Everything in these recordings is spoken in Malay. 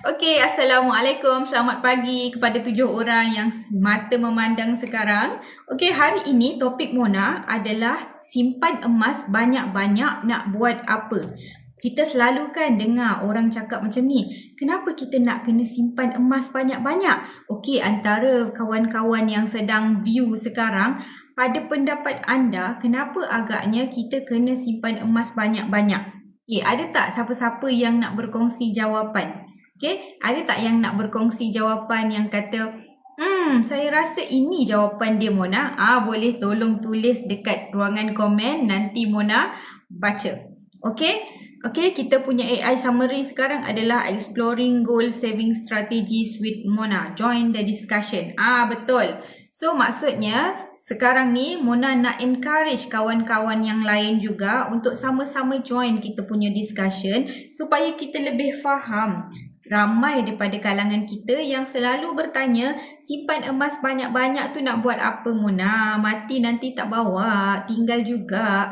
Okey, Assalamualaikum. Selamat pagi kepada 7 orang yang mata memandang sekarang. Okey, hari ini topik Mona adalah simpan emas banyak-banyak nak buat apa? Kita selalu kan dengar orang cakap macam ni. Kenapa kita nak kena simpan emas banyak-banyak? Okey, antara kawan-kawan yang sedang view sekarang, pada pendapat anda, kenapa agaknya kita kena simpan emas banyak-banyak? Okey, ada tak siapa-siapa yang nak berkongsi jawapan? Okay, ada tak yang nak berkongsi jawapan yang kata, saya rasa ini jawapan dia Mona. Boleh tolong tulis dekat ruangan komen, nanti Mona baca. Okay, kita punya AI summary sekarang adalah Exploring Goal Saving Strategies with Mona. Join the discussion. Betul. So maksudnya, sekarang ni Mona nak encourage kawan-kawan yang lain juga untuk sama-sama join kita punya discussion supaya kita lebih faham. Ramai daripada kalangan kita yang selalu bertanya, simpan emas banyak-banyak tu nak buat apa Mona? Mati nanti tak bawa, tinggal juga.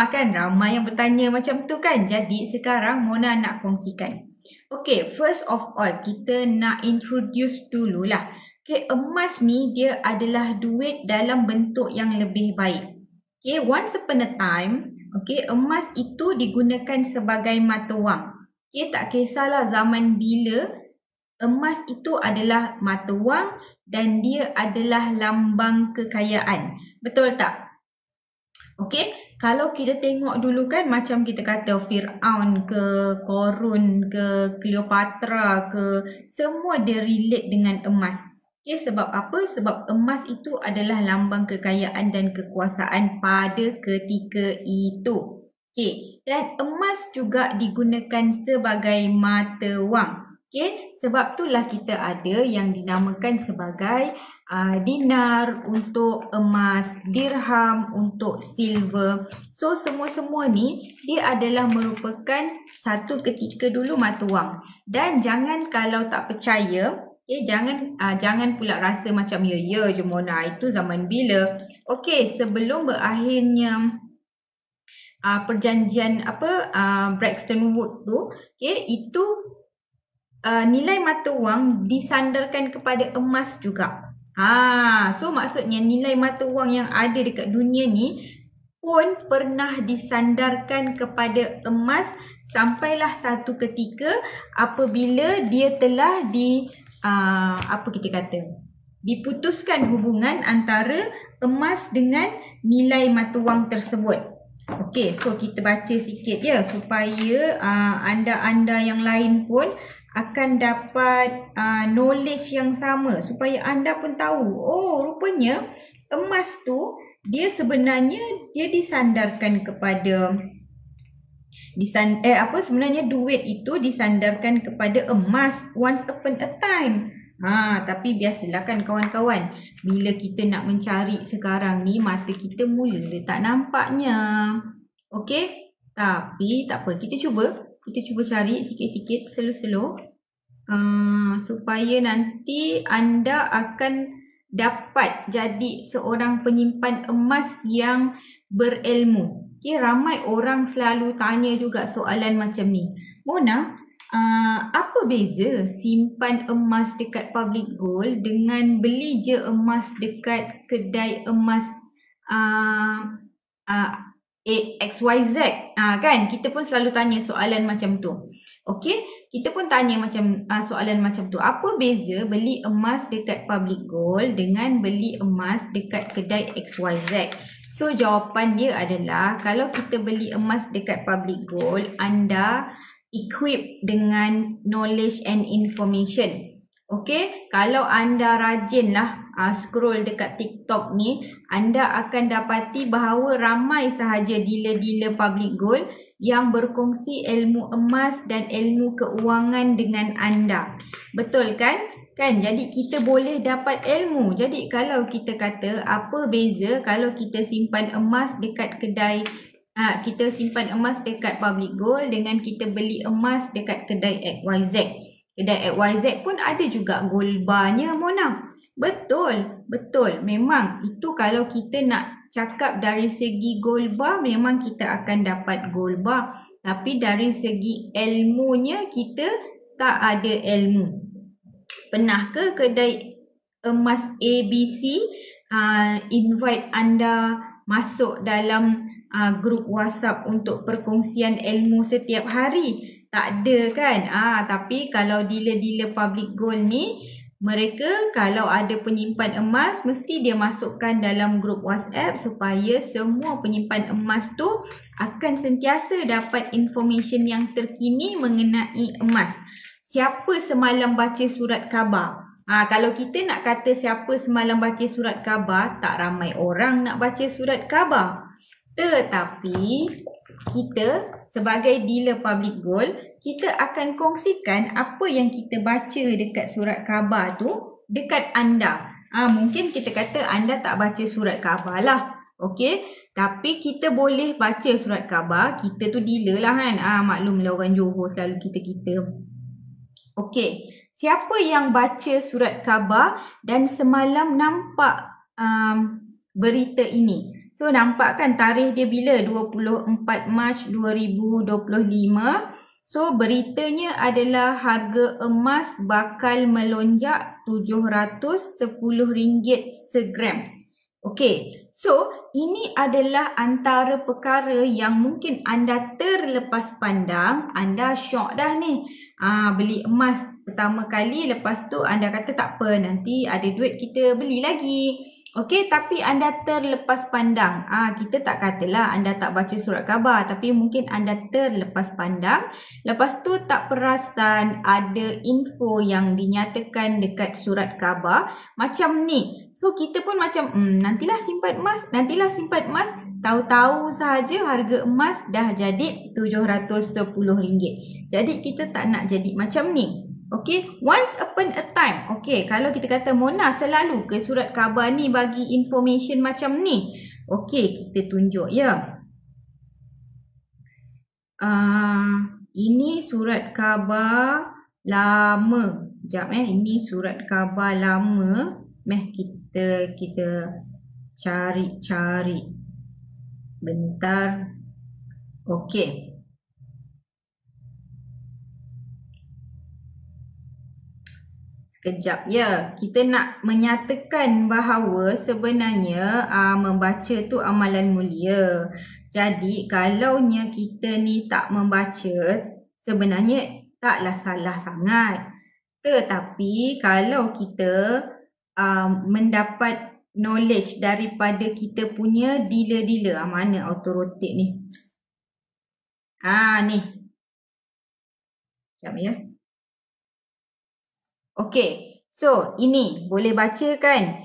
Kan ramai yang bertanya macam tu kan. Jadi sekarang Mona nak kongsikan. Okay, first of all kita nak introduce dululah. Okay, emas ni dia adalah duit dalam bentuk yang lebih baik. Okay, once upon a time, okay, emas itu digunakan sebagai mata wang. Okay, tak kisahlah zaman bila, emas itu adalah mata wang dan dia adalah lambang kekayaan. Betul tak? Okay, kalau kita tengok dulu kan macam kita kata Fir'aun ke, Korun ke, Cleopatra ke, semua dia relate dengan emas. Okay, sebab apa? Sebab emas itu adalah lambang kekayaan dan kekuasaan pada ketika itu. Okay, dan emas juga digunakan sebagai mata wang. Okay, sebab itulah kita ada yang dinamakan sebagai dinar untuk emas, dirham untuk silver. So semua-semua ni dia adalah merupakan satu ketika dulu mata wang. Dan jangan kalau tak percaya, okay, jangan pula rasa macam ya je Mona, itu zaman bila. Okay, sebelum berakhirnya perjanjian Bretton Woods tu, okay, itu nilai mata wang disandarkan kepada emas juga. So maksudnya nilai mata wang yang ada dekat dunia ni pun pernah disandarkan kepada emas sampailah satu ketika apabila dia telah diputuskan hubungan antara emas dengan nilai mata wang tersebut. Okey, so kita baca sikit ya supaya anda-anda yang lain pun akan dapat knowledge yang sama supaya anda pun tahu, rupanya emas tu dia sebenarnya dia disandarkan kepada sebenarnya duit itu disandarkan kepada emas once upon a time. Tapi biasalah kan kawan-kawan, bila kita nak mencari sekarang ni, mata kita mula tak nampaknya. Okey, tapi tak apa, kita cuba cari sikit-sikit, slow-slow, supaya nanti anda akan dapat jadi seorang penyimpan emas yang berilmu. Okay, ramai orang selalu tanya juga soalan macam ni. Mona, apa beza simpan emas dekat public gold dengan beli je emas dekat kedai emas XYZ? Kan kita pun selalu tanya soalan macam tu. Okey, kita pun tanya macam soalan macam tu. Apa beza beli emas dekat public gold dengan beli emas dekat kedai XYZ? So jawapan dia adalah, kalau kita beli emas dekat public gold, anda equip dengan knowledge and information. Okay, kalau anda rajinlah scroll dekat TikTok ni, anda akan dapati bahawa ramai sahaja dealer-dealer public gold yang berkongsi ilmu emas dan ilmu keuangan dengan anda. Betul kan? Jadi kita boleh dapat ilmu. Jadi kalau kita kata apa beza kalau kita simpan emas dekat kedai, kita simpan emas dekat public gold dengan kita beli emas dekat kedai XYZ. Kedai XYZ pun ada juga gold barnya Mona. Betul. Memang itu kalau kita nak cakap dari segi gold bar, memang kita akan dapat gold bar. Tapi dari segi ilmunya kita tak ada ilmu. Pernah ke kedai emas ABC invite anda masuk dalam grup WhatsApp untuk perkongsian ilmu setiap hari? Tak ada kan? Tapi kalau dealer-dealer public gold ni, mereka kalau ada penyimpan emas, mesti dia masukkan dalam grup WhatsApp supaya semua penyimpan emas tu akan sentiasa dapat information yang terkini mengenai emas. Siapa semalam baca surat khabar? Kalau kita nak kata siapa semalam baca surat khabar, tak ramai orang nak baca surat khabar. Tetapi kita sebagai dealer public gold, kita akan kongsikan apa yang kita baca dekat surat khabar tu dekat anda. Mungkin kita kata anda tak baca surat khabar lah. Okey, tapi kita boleh baca surat khabar. Kita tu dealer lah kan. Maklumlah orang Johor selalu kita. Okey, siapa yang baca surat khabar dan semalam nampak berita ini? So nampak kan tarikh dia bila? 24 Mac 2025. So beritanya adalah harga emas bakal melonjak RM710 segram. Okey, so ini adalah antara perkara yang mungkin anda terlepas pandang. Anda syok dah ni. Beli emas pertama kali, lepas tu anda kata tak apa, nanti ada duit kita beli lagi. Okey, tapi anda terlepas pandang. Kita tak katalah anda tak baca surat khabar, tapi mungkin anda terlepas pandang. Lepas tu tak perasan ada info yang dinyatakan dekat surat khabar macam ni. So kita pun macam nantilah simpan emas. Tahu-tahu sahaja harga emas dah jadi RM710. Jadi kita tak nak jadi macam ni. Okay, once upon a time. Okay, kalau kita kata Mona selalu ke surat khabar ni bagi information macam ni? Okay, kita tunjuk ya. Ini surat khabar lama. Sekejap ini surat khabar lama. Kita cari. Bentar. Okay. Sekejap ya, kita nak menyatakan bahawa sebenarnya membaca tu amalan mulia. Jadi kalaunya kita ni tak membaca, sebenarnya taklah salah sangat. Tetapi kalau kita mendapat knowledge daripada kita punya dealer-dealer. Mana auto rotate ni? Ni. Sekejap ya. Okey, so ini boleh baca kan?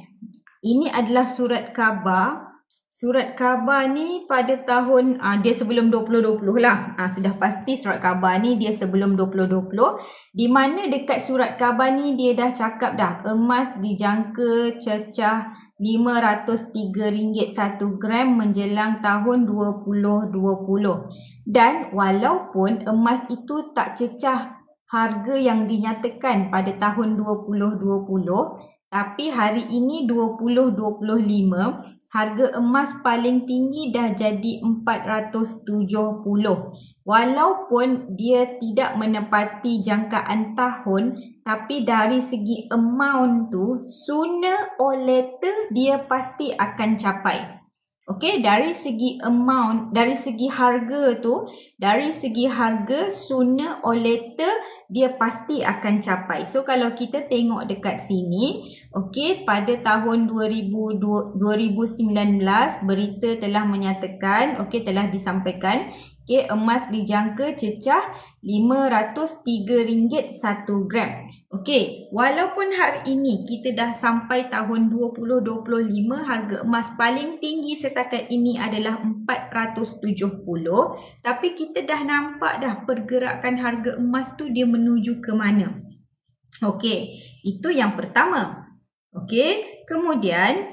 Ini adalah surat khabar. Surat khabar ni pada tahun, dia sebelum 2020 lah. Sudah pasti surat khabar ni dia sebelum 2020. Di mana dekat surat khabar ni dia dah cakap dah. Emas dijangka cecah RM503 1 gram menjelang tahun 2020. Dan walaupun emas itu tak cecah harga yang dinyatakan pada tahun 2020, tapi hari ini 2025, harga emas paling tinggi dah jadi 470. Walaupun dia tidak menepati jangkaan tahun, tapi dari segi amount tu, sooner or later dia pasti akan capai. Okey, dari segi amount, dari segi harga tu, sooner or later dia pasti akan capai. So kalau kita tengok dekat sini, okey, pada tahun 2019 berita telah menyatakan, okey, telah disampaikan, okey, emas dijangka cecah RM503 1 gram. Okey, walaupun hari ini kita dah sampai tahun 2025, harga emas paling tinggi setakat ini adalah 470, tapi kita dah nampak dah pergerakan harga emas tu dia menuju ke mana. Okey, itu yang pertama. Okey, kemudian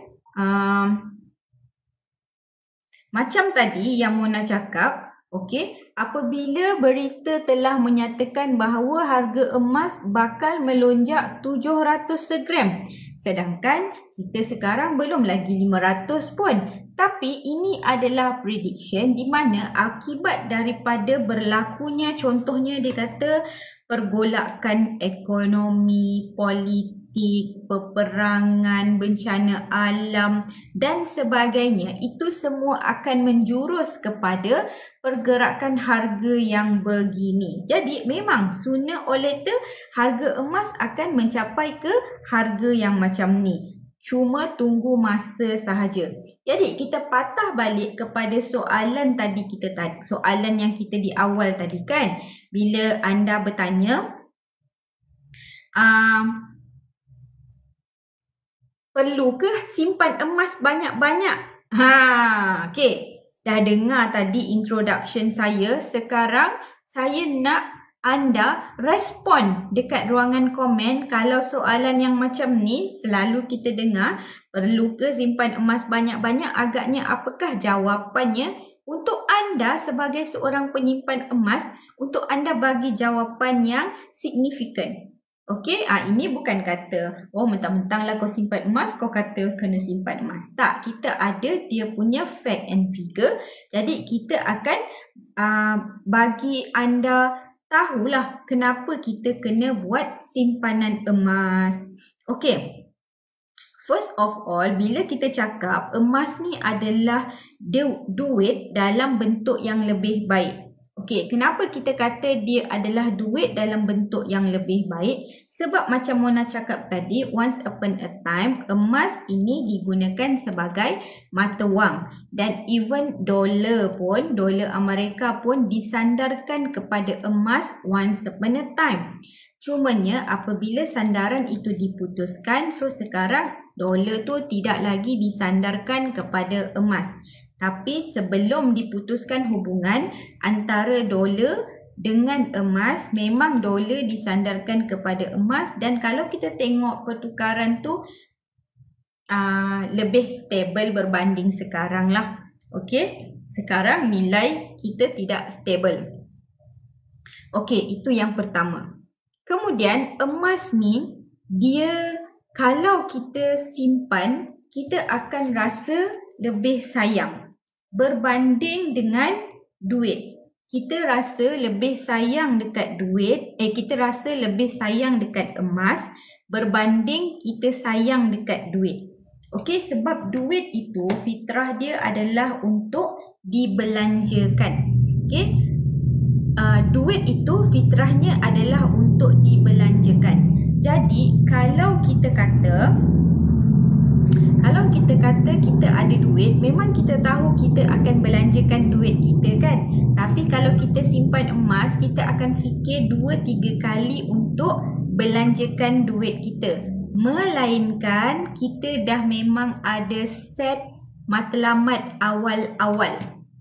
macam tadi yang Mona cakap, okey, apabila berita telah menyatakan bahawa harga emas bakal melonjak 700 segram. Sedangkan kita sekarang belum lagi 500 pun. Tapi ini adalah prediction di mana akibat daripada berlakunya, contohnya dia kata pergolakan ekonomi, politik, peperangan, bencana alam dan sebagainya, itu semua akan menjurus kepada pergerakan harga yang begini. Jadi memang sooner or later harga emas akan mencapai ke harga yang macam ni. Cuma tunggu masa sahaja. Jadi kita patah balik kepada soalan tadi soalan yang kita di awal tadi kan. Bila anda bertanya, perlu ke simpan emas banyak-banyak? Okey. Dah dengar tadi introduction saya. Sekarang saya nak anda respon dekat ruangan komen. Kalau soalan yang macam ni selalu kita dengar, perlu ke simpan emas banyak-banyak? Agaknya apakah jawapannya? Untuk anda sebagai seorang penyimpan emas, untuk anda bagi jawapan yang signifikan. Okey, ini bukan kata, oh mentang-mentang lah kau simpan emas, kau kata kena simpan emas. Tak, kita ada dia punya fact and figure. Jadi kita akan bagi anda tahulah kenapa kita kena buat simpanan emas. Okey. First of all, bila kita cakap emas ni adalah duit dalam bentuk yang lebih baik. Okey, kenapa kita kata dia adalah duit dalam bentuk yang lebih baik? Sebab macam Mona cakap tadi, once upon a time, emas ini digunakan sebagai mata wang. Dan even dolar Amerika pun disandarkan kepada emas once upon a time. Cumanya apabila sandaran itu diputuskan, so sekarang dolar tu tidak lagi disandarkan kepada emas. Tapi sebelum diputuskan hubungan antara dolar dengan emas, memang dolar disandarkan kepada emas. Dan kalau kita tengok pertukaran tu lebih stable berbanding sekarang lah. Okey, sekarang nilai kita tidak stable. Okey, itu yang pertama. Kemudian emas ni, dia kalau kita simpan, kita akan rasa lebih sayang berbanding dengan duit. Kita rasa lebih sayang dekat duit, kita rasa lebih sayang dekat emas berbanding kita sayang dekat duit. Okey, sebab duit itu fitrah dia adalah untuk dibelanjakan. Okey, duit itu fitrahnya adalah untuk dibelanjakan. Jadi kalau kita kata kita ada duit, memang kita tahu kita akan belanjakan duit kita kan. Tapi kalau kita simpan emas, kita akan fikir 2-3 kali untuk belanjakan duit kita. Melainkan kita dah memang ada set matlamat awal-awal.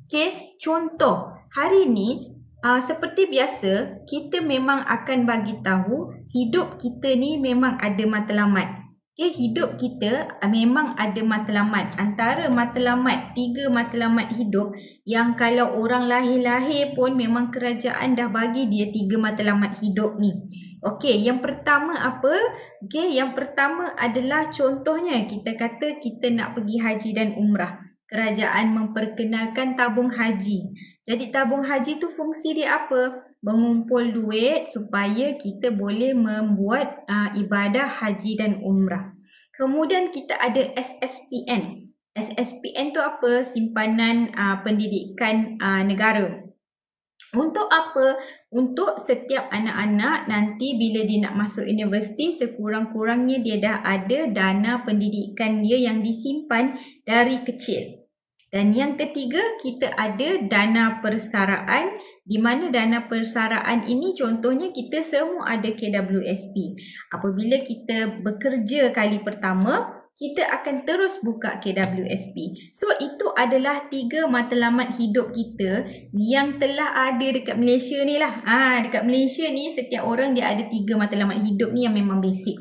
Okey, contoh hari ni seperti biasa, kita memang akan bagi tahu hidup kita ni memang ada matlamat. Okay, hidup kita memang ada matlamat. Antara matlamat, 3 matlamat hidup yang kalau orang lahir-lahir pun memang kerajaan dah bagi dia 3 matlamat hidup ni. Okey, yang pertama apa? Okey, yang pertama adalah contohnya kita kata kita nak pergi haji dan umrah. Kerajaan memperkenalkan tabung haji. Jadi tabung haji tu fungsi dia apa? Mengumpul duit supaya kita boleh membuat ibadah haji dan umrah. Kemudian kita ada SSPN. SSPN tu apa? Simpanan pendidikan negara. Untuk apa? Untuk setiap anak-anak nanti bila dia nak masuk universiti, sekurang-kurangnya dia dah ada dana pendidikan dia yang disimpan dari kecil. Dan yang ketiga, kita ada dana persaraan, di mana dana persaraan ini contohnya kita semua ada KWSP. Apabila kita bekerja kali pertama, kita akan terus buka KWSP. So itu adalah 3 matlamat hidup kita yang telah ada dekat Malaysia ni lah. Dekat Malaysia ni setiap orang dia ada 3 matlamat hidup ni yang memang basic.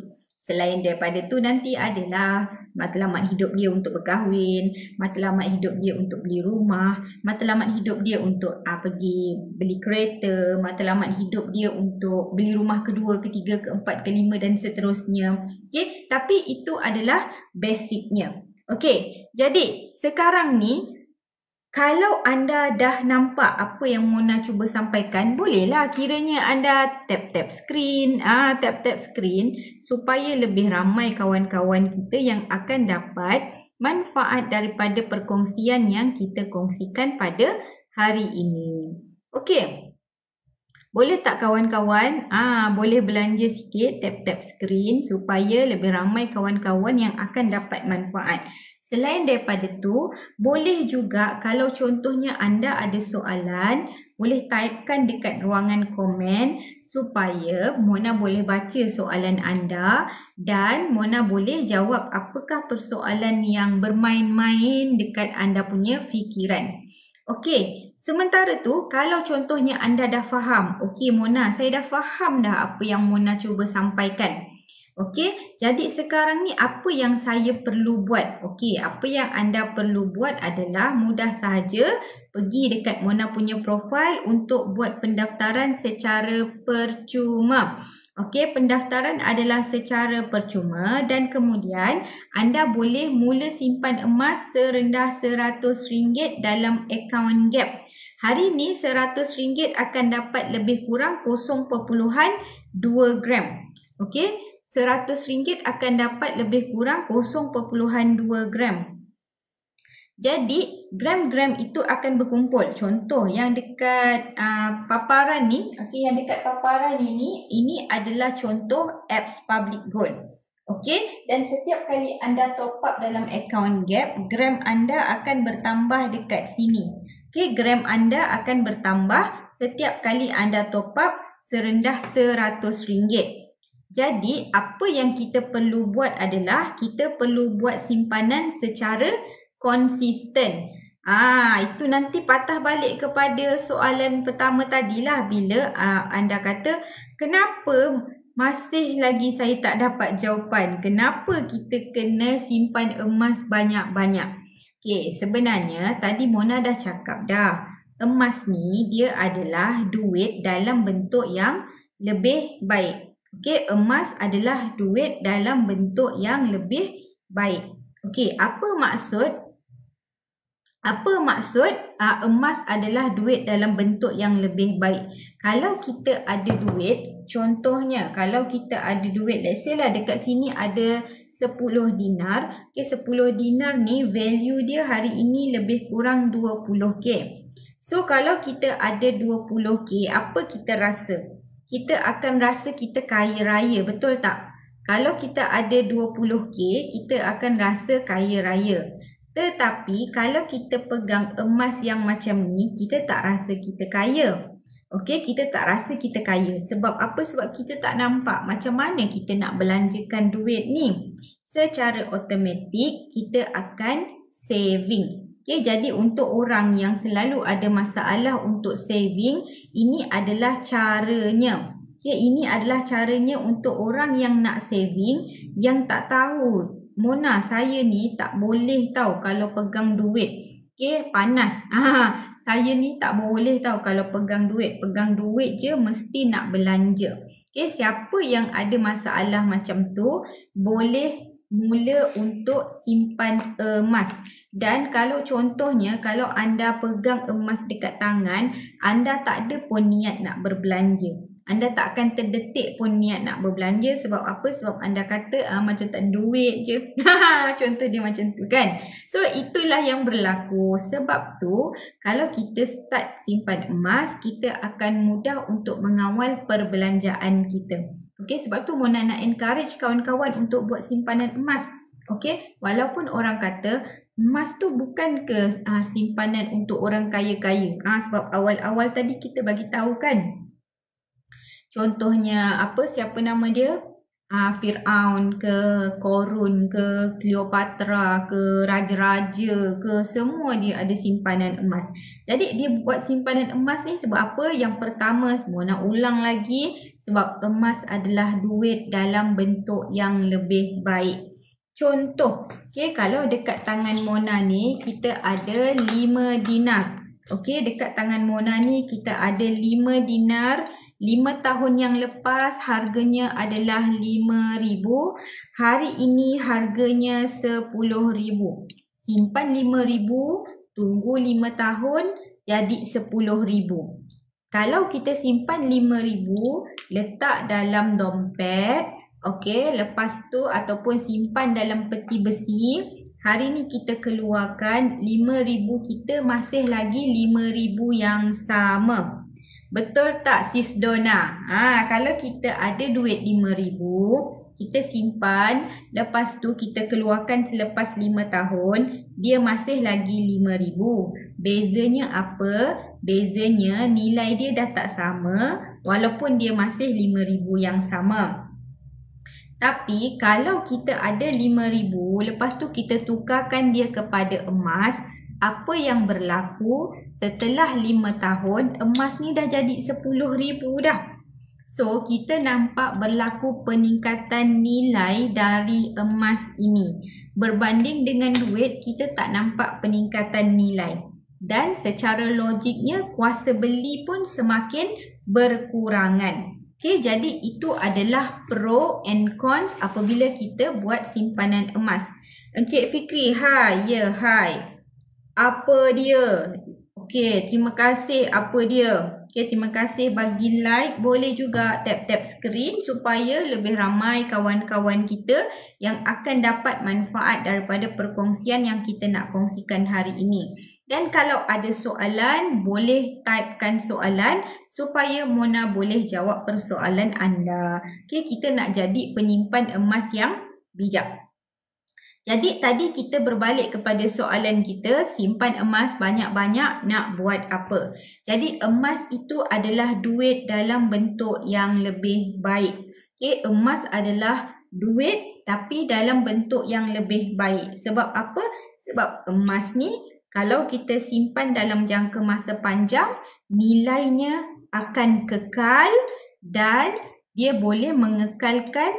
Selain daripada tu nanti adalah matlamat hidup dia untuk berkahwin, matlamat hidup dia untuk beli rumah, matlamat hidup dia untuk pergi beli kereta, matlamat hidup dia untuk beli rumah kedua, ketiga, keempat, kelima dan seterusnya. Okey, tapi itu adalah basicnya. Okey, jadi sekarang ni Kalau anda dah nampak apa yang Mona cuba sampaikan, bolehlah kiranya anda tap-tap screen, tap-tap screen supaya lebih ramai kawan-kawan kita yang akan dapat manfaat daripada perkongsian yang kita kongsikan pada hari ini. Okey. Boleh tak kawan-kawan boleh belanja sikit tap-tap screen supaya lebih ramai kawan-kawan yang akan dapat manfaat. Selain daripada tu, boleh juga kalau contohnya anda ada soalan, boleh typekan dekat ruangan komen supaya Mona boleh baca soalan anda dan Mona boleh jawab apakah persoalan yang bermain-main dekat anda punya fikiran. Okey, sementara tu kalau contohnya anda dah faham, okey Mona, saya dah faham dah apa yang Mona cuba sampaikan. Okey, jadi sekarang ni apa yang saya perlu buat? Okey, apa yang anda perlu buat adalah mudah sahaja pergi dekat Mona punya profil untuk buat pendaftaran secara percuma. Okey, pendaftaran adalah secara percuma dan kemudian anda boleh mula simpan emas serendah RM100 dalam akaun Gap. Hari ni RM100 akan dapat lebih kurang 0.2 gram. Okey, RM100 akan dapat lebih kurang 0.2 gram. Jadi, gram-gram itu akan berkumpul. Contoh yang dekat paparan ni, okey, yang dekat paparan ini adalah contoh apps Public Gold. Okey, dan setiap kali anda top up dalam akaun Gap, gram anda akan bertambah dekat sini. Okey, gram anda akan bertambah setiap kali anda top up serendah RM100. Jadi, apa yang kita perlu buat adalah kita perlu buat simpanan secara konsisten. Itu nanti patah balik kepada soalan pertama tadilah bila anda kata, kenapa masih lagi saya tak dapat jawapan? Kenapa kita kena simpan emas banyak-banyak? Okey, sebenarnya tadi Mona dah cakap dah. Emas ni dia adalah duit dalam bentuk yang lebih baik. Okey, emas adalah duit dalam bentuk yang lebih baik. Okey, apa maksud emas adalah duit dalam bentuk yang lebih baik? Kalau kita ada duit, contohnya kalau kita ada duit, let's say lah dekat sini ada 10 dinar. Okay, 10 dinar ni value dia hari ini lebih kurang 20k. So, kalau kita ada 20k, apa kita rasa? Kita akan rasa kita kaya raya, betul tak? Kalau kita ada 20k, kita akan rasa kaya raya. Tetapi kalau kita pegang emas yang macam ni, kita tak rasa kita kaya. Okey, kita tak rasa kita kaya. Sebab apa? Sebab kita tak nampak macam mana kita nak belanjakan duit ni. Secara automatik, kita akan saving. Okay, jadi untuk orang yang selalu ada masalah untuk saving, ini adalah caranya. Okay, ini adalah caranya untuk orang yang nak saving, yang tak tahu. Mona, saya ni tak boleh tahu kalau pegang duit. Okay, panas. Saya ni tak boleh tahu kalau pegang duit. Pegang duit je mesti nak belanja. Okay, siapa yang ada masalah macam tu, boleh mula untuk simpan emas. Dan kalau contohnya, kalau anda pegang emas dekat tangan, anda tak ada pun niat nak berbelanja. Anda tak akan terdetik pun niat nak berbelanja. Sebab apa? Sebab anda kata macam tak duit je. Contoh dia macam tu kan. So itulah yang berlaku. Sebab tu kalau kita start simpan emas, kita akan mudah untuk mengawal perbelanjaan kita. Okay, sebab tu Mona nak encourage kawan-kawan untuk buat simpanan emas. Okay, walaupun orang kata emas tu bukan ke simpanan untuk orang kaya-kaya. Sebab awal-awal tadi kita bagi tahu kan. Contohnya apa, siapa nama dia? Fir'aun ke, Korun ke, Cleopatra ke, raja-raja ke, semua dia ada simpanan emas. Jadi dia buat simpanan emas ni sebab apa? Yang pertama, Mona ulang lagi, sebab emas adalah duit dalam bentuk yang lebih baik. Contoh, okay, kalau dekat tangan Mona ni kita ada 5 dinar. Okay, dekat tangan Mona ni kita ada 5 dinar. 5 tahun yang lepas harganya adalah RM5,000. Hari ini harganya RM10,000. Simpan RM5,000, tunggu 5 tahun jadi 10,000. Kalau kita simpan 5,000 letak dalam dompet, okey, lepas tu ataupun simpan dalam peti besi, hari ni kita keluarkan 5,000 kita masih lagi 5,000 yang sama. Betul tak Sis Dona? Kalau kita ada duit 5,000, kita simpan, lepas tu kita keluarkan selepas 5 tahun, dia masih lagi 5,000. Bezanya apa? Bezanya nilai dia dah tak sama walaupun dia masih 5,000 yang sama. Tapi kalau kita ada 5,000, lepas tu kita tukarkan dia kepada emas, apa yang berlaku setelah 5 tahun emas ni dah jadi 10,000 dah. So kita nampak berlaku peningkatan nilai dari emas ini. Berbanding dengan duit kita tak nampak peningkatan nilai. Dan secara logiknya kuasa beli pun semakin berkurangan. Okay, jadi itu adalah pro and cons apabila kita buat simpanan emas. Encik Fikri, hai. Ya, hai. Apa dia? Okey, terima kasih. Apa dia? Okey, terima kasih bagi like. Boleh juga tap-tap skrin supaya lebih ramai kawan-kawan kita yang akan dapat manfaat daripada perkongsian yang kita nak kongsikan hari ini. Dan kalau ada soalan, boleh typekan soalan supaya Mona boleh jawab persoalan anda. Okey, kita nak jadi penyimpan emas yang bijak. Jadi tadi kita berbalik kepada soalan kita, simpan emas banyak-banyak nak buat apa? Jadi emas itu adalah duit dalam bentuk yang lebih baik. Okay, emas adalah duit tapi dalam bentuk yang lebih baik. Sebab apa? Sebab emas ni kalau kita simpan dalam jangka masa panjang, nilainya akan kekal dan dia boleh mengekalkan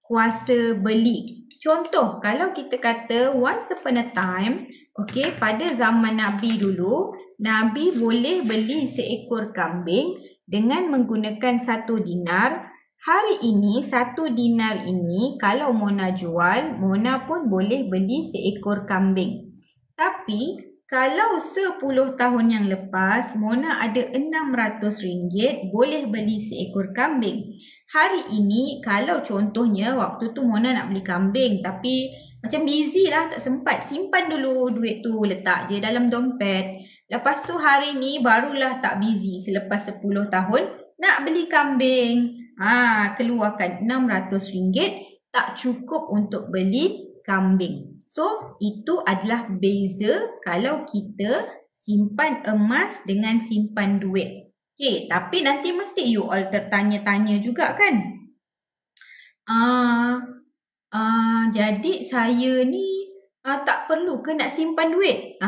kuasa beli. Contoh, kalau kita kata once upon a time, okay, pada zaman Nabi dulu, Nabi boleh beli seekor kambing dengan menggunakan 1 dinar. Hari ini, 1 dinar ini kalau Mona jual, Mona pun boleh beli seekor kambing. Tapi, kalau 10 tahun yang lepas, Mona ada RM600 boleh beli seekor kambing. Hari ini, kalau contohnya waktu tu Mona nak beli kambing tapi macam busy lah, tak sempat. Simpan dulu duit tu, letak je dalam dompet. Lepas tu hari ni barulah tak busy selepas 10 tahun nak beli kambing. Keluarkan RM600 tak cukup untuk beli kambing. So, itu adalah beza kalau kita simpan emas dengan simpan duit. Okay, tapi nanti mesti you all tertanya-tanya juga kan? Jadi saya ni tak perlu ke nak simpan duit?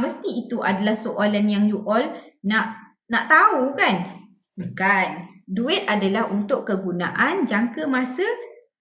Mesti itu adalah soalan yang you all nak tahu kan? Bukan. Duit adalah untuk kegunaan jangka masa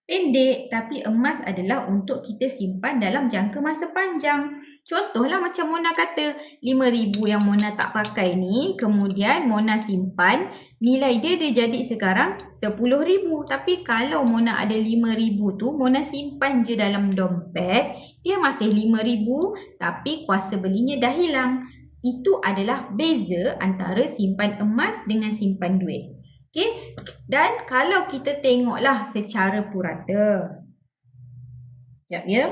pendek, tapi emas adalah untuk kita simpan dalam jangka masa panjang. Contohlah macam Mona kata, 5,000 yang Mona tak pakai ni, kemudian Mona simpan, nilai dia jadi sekarang 10,000. Tapi kalau Mona ada 5,000 tu, Mona simpan je dalam dompet, dia masih 5,000 tapi kuasa belinya dah hilang. Itu adalah beza antara simpan emas dengan simpan duit. Okay, dan kalau kita tengoklah secara purata. Sekejap ya.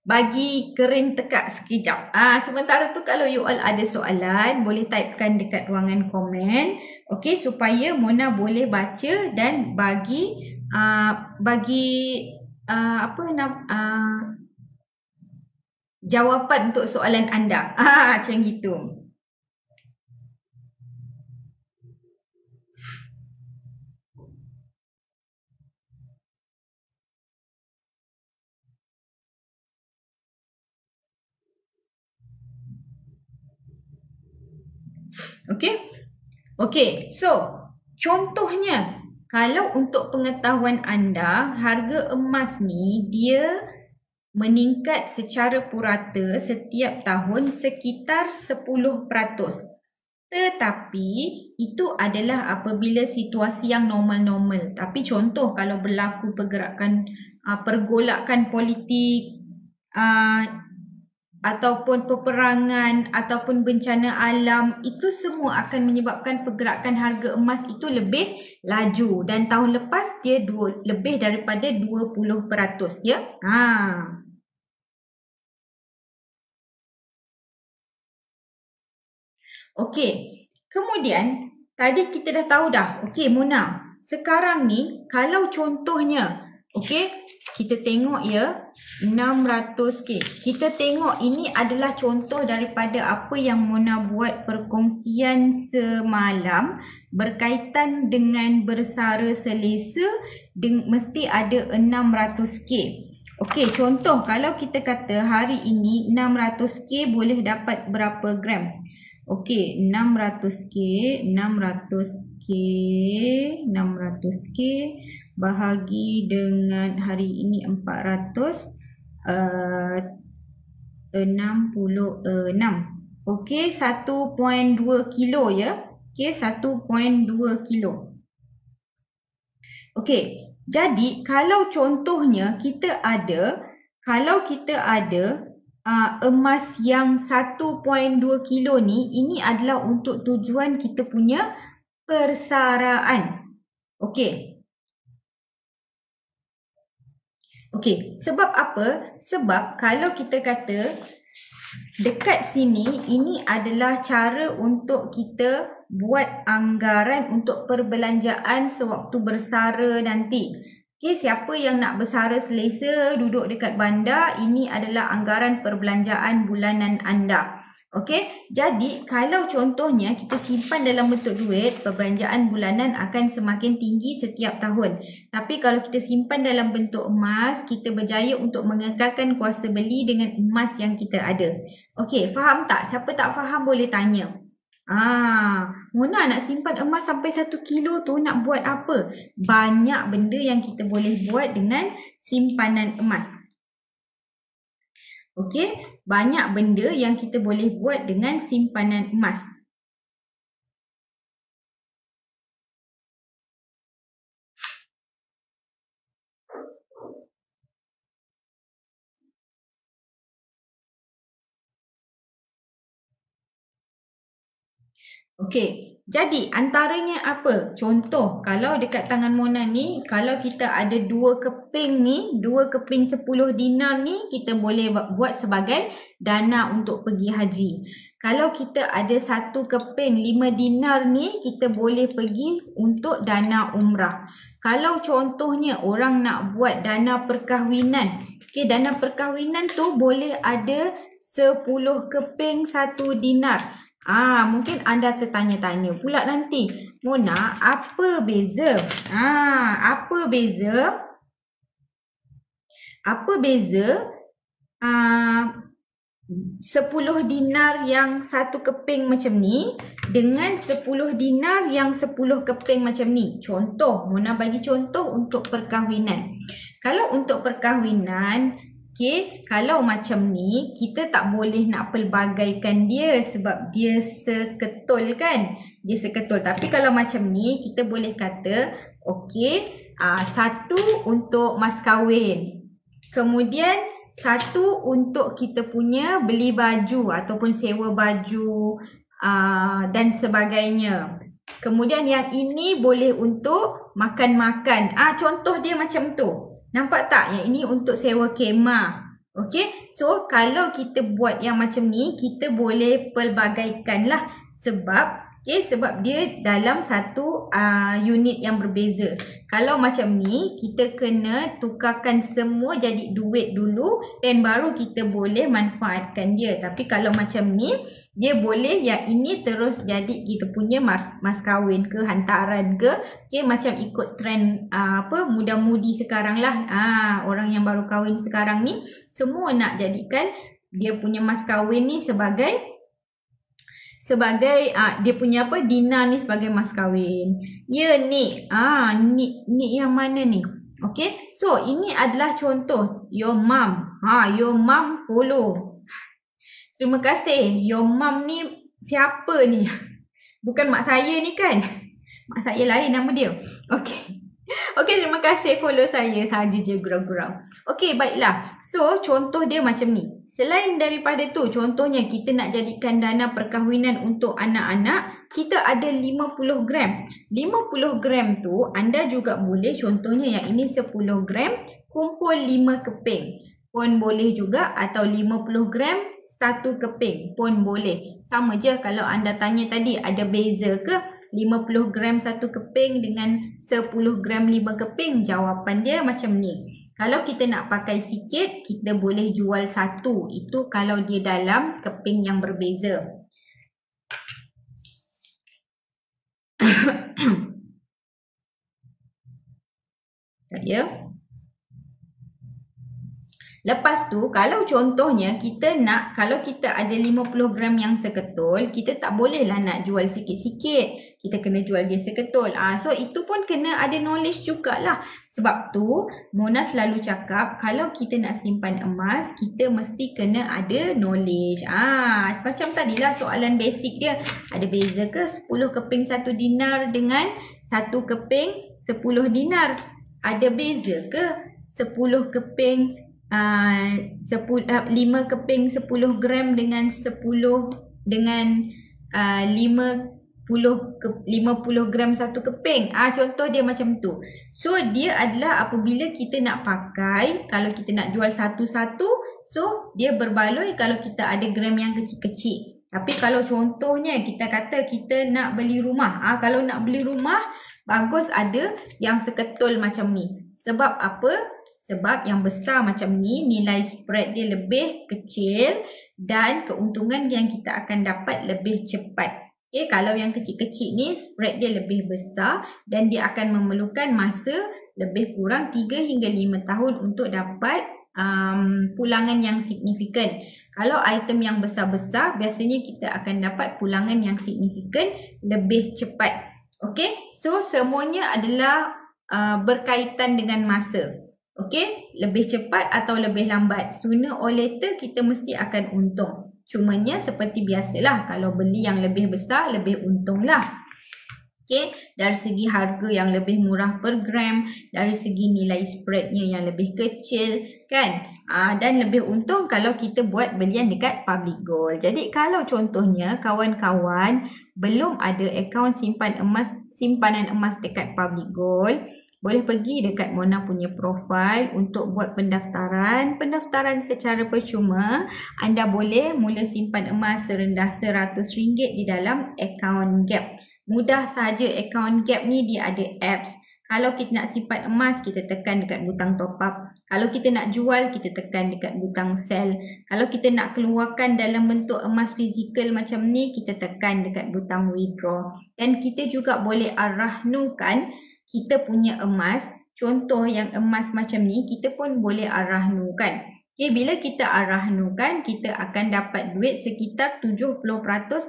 Bagi kerin tekak sekejap. Sementara tu kalau you all ada soalan, boleh typekan dekat ruangan komen. Okay, supaya Mona boleh baca dan bagi jawapan untuk soalan anda. Macam gitu. Okay, so contohnya kalau untuk pengetahuan anda, harga emas ni dia meningkat secara purata setiap tahun sekitar 10%. Tetapi itu adalah apabila situasi yang normal-normal. Tapi contoh kalau berlaku pergolakan politik, ataupun peperangan ataupun bencana alam, itu semua akan menyebabkan pergerakan harga emas itu lebih laju, dan tahun lepas dia lebih daripada 20% ya. Okey. Kemudian tadi kita dah tahu dah. Okey Mona, sekarang ni kalau contohnya, okey, kita tengok ya, 600K. Kita tengok ini adalah contoh daripada apa yang Mona buat perkongsian semalam berkaitan dengan bersara selesa mesti ada 600K. Okey, contoh kalau kita kata hari ini 600K boleh dapat berapa gram? Okey, 600K bahagi dengan hari ini 400, 66. Okey, 1.2 kilo ya. Okey, 1.2 kilo. Okey, jadi kalau contohnya kita ada emas yang 1.2 kilo ni, ini adalah untuk tujuan kita punya persaraan. Okey. Okey, sebab apa? Sebab kalau kita kata dekat sini, ini adalah cara untuk kita buat anggaran untuk perbelanjaan sewaktu bersara nanti. Okey, siapa yang nak bersara selesa duduk dekat bandar, ini adalah anggaran perbelanjaan bulanan anda. Okey, jadi kalau contohnya kita simpan dalam bentuk duit, perbelanjaan bulanan akan semakin tinggi setiap tahun. Tapi kalau kita simpan dalam bentuk emas, kita berjaya untuk mengekalkan kuasa beli dengan emas yang kita ada. Okey, faham tak? Siapa tak faham boleh tanya. Mona nak simpan emas sampai 1 kilo tu nak buat apa? Banyak benda yang kita boleh buat dengan simpanan emas. Okey, banyak benda yang kita boleh buat dengan simpanan emas. Okey, jadi antaranya apa? Contoh, kalau dekat tangan Mona ni, kalau kita ada 2 keping ni, 2 keping 10 dinar ni, kita boleh buat sebagai dana untuk pergi haji. Kalau kita ada 1 keping 5 dinar ni, kita boleh pergi untuk dana umrah. Kalau contohnya orang nak buat dana perkahwinan, okey, dana perkahwinan tu boleh ada 10 keping 1 dinar. Mungkin anda tertanya-tanya pula nanti, Mona, apa beza? Apa beza 10 dinar yang 1 keping macam ni dengan 10 dinar yang 10 keping macam ni? Contoh, Mona bagi contoh untuk perkahwinan. Kalau untuk perkahwinan, okey, kalau macam ni, kita tak boleh nak pelbagaikan dia sebab dia seketul kan? Dia seketul. Tapi kalau macam ni, kita boleh kata, okey, 1 untuk mas kahwin. Kemudian 1 untuk kita punya beli baju ataupun sewa baju dan sebagainya. Kemudian yang ini boleh untuk makan-makan. Contoh dia macam tu. Nampak tak? Yang ini untuk sewa kemah. Okey. So, kalau kita buat yang macam ni, kita boleh pelbagaikan lah. Sebab dia dalam satu unit yang berbeza. Kalau macam ni, kita kena tukarkan semua jadi duit dulu dan baru kita boleh manfaatkan dia. Tapi kalau macam ni, dia boleh yang ini terus jadi kita punya mas kahwin ke, hantaran ke. Okay, macam ikut trend muda-mudi sekarang lah. Orang yang baru kahwin sekarang ni, semua nak jadikan dia punya mas kahwin ni sebagai dia punya dinar ni sebagai mas kahwin. Ya, ni. Ni yang mana ni? Okay. So, ini adalah contoh. Your mom. Your mom follow. Terima kasih. Your mom ni siapa ni? Bukan mak saya ni kan. Mak saya lain nama dia. Okey. Okey, terima kasih follow saya saja je gurau-gurau. Okey, baiklah. So, contoh dia macam ni. Selain daripada tu, contohnya kita nak jadikan dana perkahwinan untuk anak-anak, kita ada 50 gram. 50 gram tu anda juga boleh, contohnya yang ini 10 gram, kumpul 5 keping pun boleh juga, atau 50 gram 1 keping pun boleh. Sama je kalau anda tanya tadi ada beza ke 50 gram 1 keping dengan 10 gram 5 keping? Jawapan dia macam ni. Kalau kita nak pakai sikit, kita boleh jual satu. Itu kalau dia dalam keping yang berbeza. Ya. Lepas tu, kalau contohnya kita nak, kalau kita ada 50 gram yang seketul, kita tak bolehlah nak jual sikit-sikit. Kita kena jual dia seketul. So, itu pun kena ada knowledge jugalah. Sebab tu, Mona selalu cakap, kalau kita nak simpan emas, kita mesti kena ada knowledge. Macam tadilah soalan basic dia. Ada beza ke 10 keping 1 dinar dengan 1 keping 10 dinar? Ada beza ke 10 keping 5 keping 10 gram dengan 50 gram 1 keping. Contoh dia macam tu. So dia adalah apabila kita nak pakai, kalau kita nak jual satu-satu, so dia berbaloi kalau kita ada gram yang kecil-kecil. Tapi kalau contohnya kita kata kita nak beli rumah, kalau nak beli rumah, bagus ada yang seketul macam ni. Sebab apa? Sebab yang besar macam ni, nilai spread dia lebih kecil dan keuntungan yang kita akan dapat lebih cepat. Okay, kalau yang kecil-kecil ni, spread dia lebih besar dan dia akan memerlukan masa lebih kurang 3 hingga 5 tahun untuk dapat pulangan yang signifikan. Kalau item yang besar-besar, biasanya kita akan dapat pulangan yang signifikan lebih cepat. Okay, so semuanya adalah berkaitan dengan masa. Okey, lebih cepat atau lebih lambat, sooner or later kita mesti akan untung. Cumanya seperti biasalah, kalau beli yang lebih besar, lebih untunglah. Okey, dari segi harga yang lebih murah per gram, dari segi nilai spreadnya yang lebih kecil, kan? Dan lebih untung kalau kita buat belian dekat public gold. Jadi kalau contohnya kawan-kawan belum ada akaun simpanan emas dekat public gold, boleh pergi dekat Mona punya profile untuk buat pendaftaran. Pendaftaran secara percuma. Anda boleh mula simpan emas serendah RM100 di dalam akaun Gap. Mudah saja akaun Gap ni, dia ada apps. Kalau kita nak simpan emas, kita tekan dekat butang top up. Kalau kita nak jual, kita tekan dekat butang sell. Kalau kita nak keluarkan dalam bentuk emas fizikal macam ni, kita tekan dekat butang withdraw. Dan kita juga boleh arahnukan kita punya emas. Contoh yang emas macam ni, kita pun boleh arahnukan. Okay, bila kita arahnukan, kita akan dapat duit sekitar 70%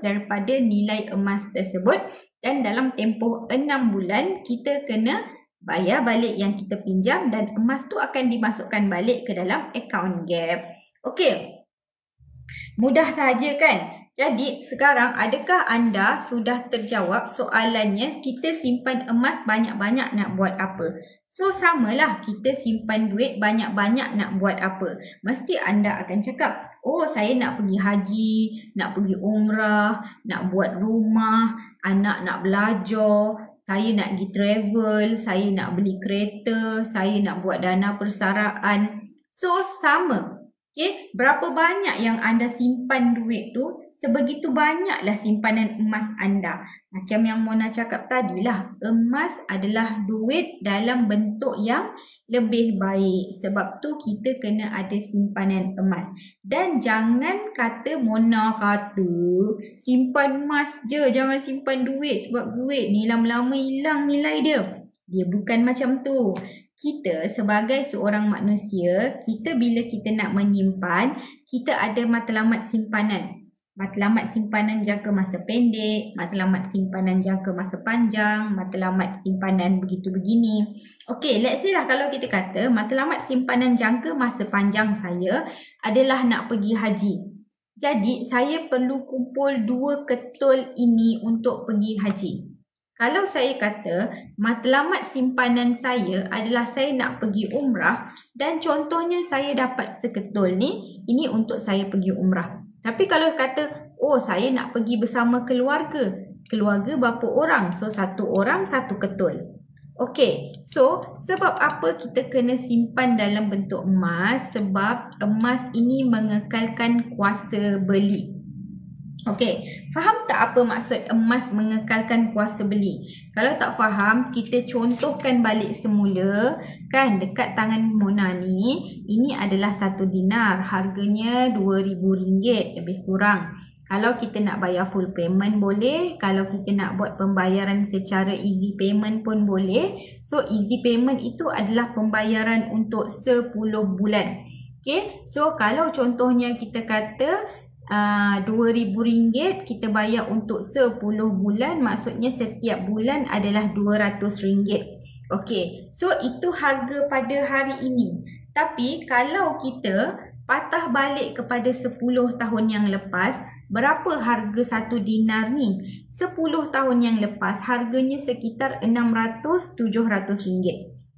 daripada nilai emas tersebut. Dan dalam tempoh 6 bulan, kita kena bayar balik yang kita pinjam dan emas tu akan dimasukkan balik ke dalam akaun Gap. Okay, mudah saja kan? Jadi sekarang adakah anda sudah terjawab soalannya, kita simpan emas banyak-banyak nak buat apa? So samalah, kita simpan duit banyak-banyak nak buat apa? Mesti anda akan cakap, oh saya nak pergi haji, nak pergi umrah, nak buat rumah, anak nak belajar, saya nak pergi travel, saya nak beli kereta, saya nak buat dana persaraan. So sama. Okay, berapa banyak yang anda simpan duit tu, sebegitu banyaklah simpanan emas anda. Macam yang Mona cakap tadilah, emas adalah duit dalam bentuk yang lebih baik. Sebab tu kita kena ada simpanan emas. Dan jangan kata Mona kata simpan emas je, jangan simpan duit. Sebab duit ni lama-lama hilang nilai dia. Dia bukan macam tu. Kita sebagai seorang manusia, kita bila kita nak menyimpan, kita ada matlamat simpanan. Matlamat simpanan jangka masa pendek, matlamat simpanan jangka masa panjang, matlamat simpanan begitu begini. Okey, let's say lah kalau kita kata matlamat simpanan jangka masa panjang saya adalah nak pergi haji. Jadi saya perlu kumpul 2 ketul ini untuk pergi haji. Kalau saya kata matlamat simpanan saya adalah saya nak pergi umrah dan contohnya saya dapat seketul ni, ini untuk saya pergi umrah. Tapi kalau kata, oh saya nak pergi bersama keluarga. Keluarga berapa orang? So 1 orang 1 ketul. Okey, so sebab apa kita kena simpan dalam bentuk emas? Sebab emas ini mengekalkan kuasa beli. Okey, faham tak apa maksud emas mengekalkan kuasa beli? Kalau tak faham, kita contohkan balik semula. Kan dekat tangan Mona ni, ini adalah 1 dinar. Harganya RM2,000 lebih kurang. Kalau kita nak bayar full payment boleh. Kalau kita nak buat pembayaran secara easy payment pun boleh. So easy payment itu adalah pembayaran untuk 10 bulan. Okay, so kalau contohnya kita kata RM2,000 kita bayar untuk 10 bulan, maksudnya setiap bulan adalah RM200. Okey, so itu harga pada hari ini. Tapi kalau kita patah balik kepada 10 tahun yang lepas, berapa harga 1 dinar ni? 10 tahun yang lepas harganya sekitar RM600-700.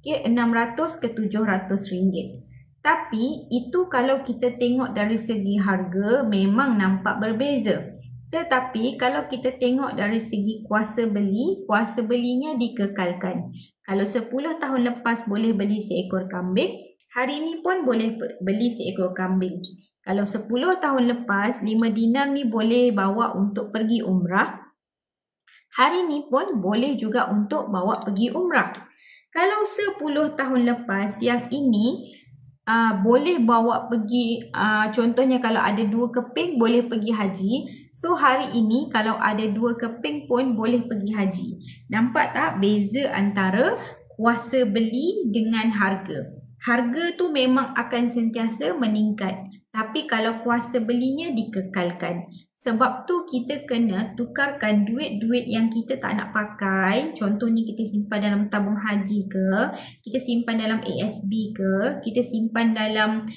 Okey, RM600 ke RM700. Tapi itu kalau kita tengok dari segi harga memang nampak berbeza. Tetapi kalau kita tengok dari segi kuasa belinya dikekalkan. Kalau 10 tahun lepas boleh beli seekor kambing, hari ini pun boleh beli seekor kambing. Kalau 10 tahun lepas 5 dinar ni boleh bawa untuk pergi umrah, hari ini pun boleh juga untuk bawa pergi umrah. Kalau 10 tahun lepas yang ini boleh bawa pergi, contohnya kalau ada 2 keping boleh pergi haji. So hari ini kalau ada 2 keping pun boleh pergi haji. Nampak tak beza antara kuasa beli dengan harga? Harga tu memang akan sentiasa meningkat. Tapi kalau kuasa belinya dikekalkan. Sebab tu kita kena tukarkan duit-duit yang kita tak nak pakai. Contohnya kita simpan dalam tabung haji ke, kita simpan dalam ASB ke, kita simpan dalam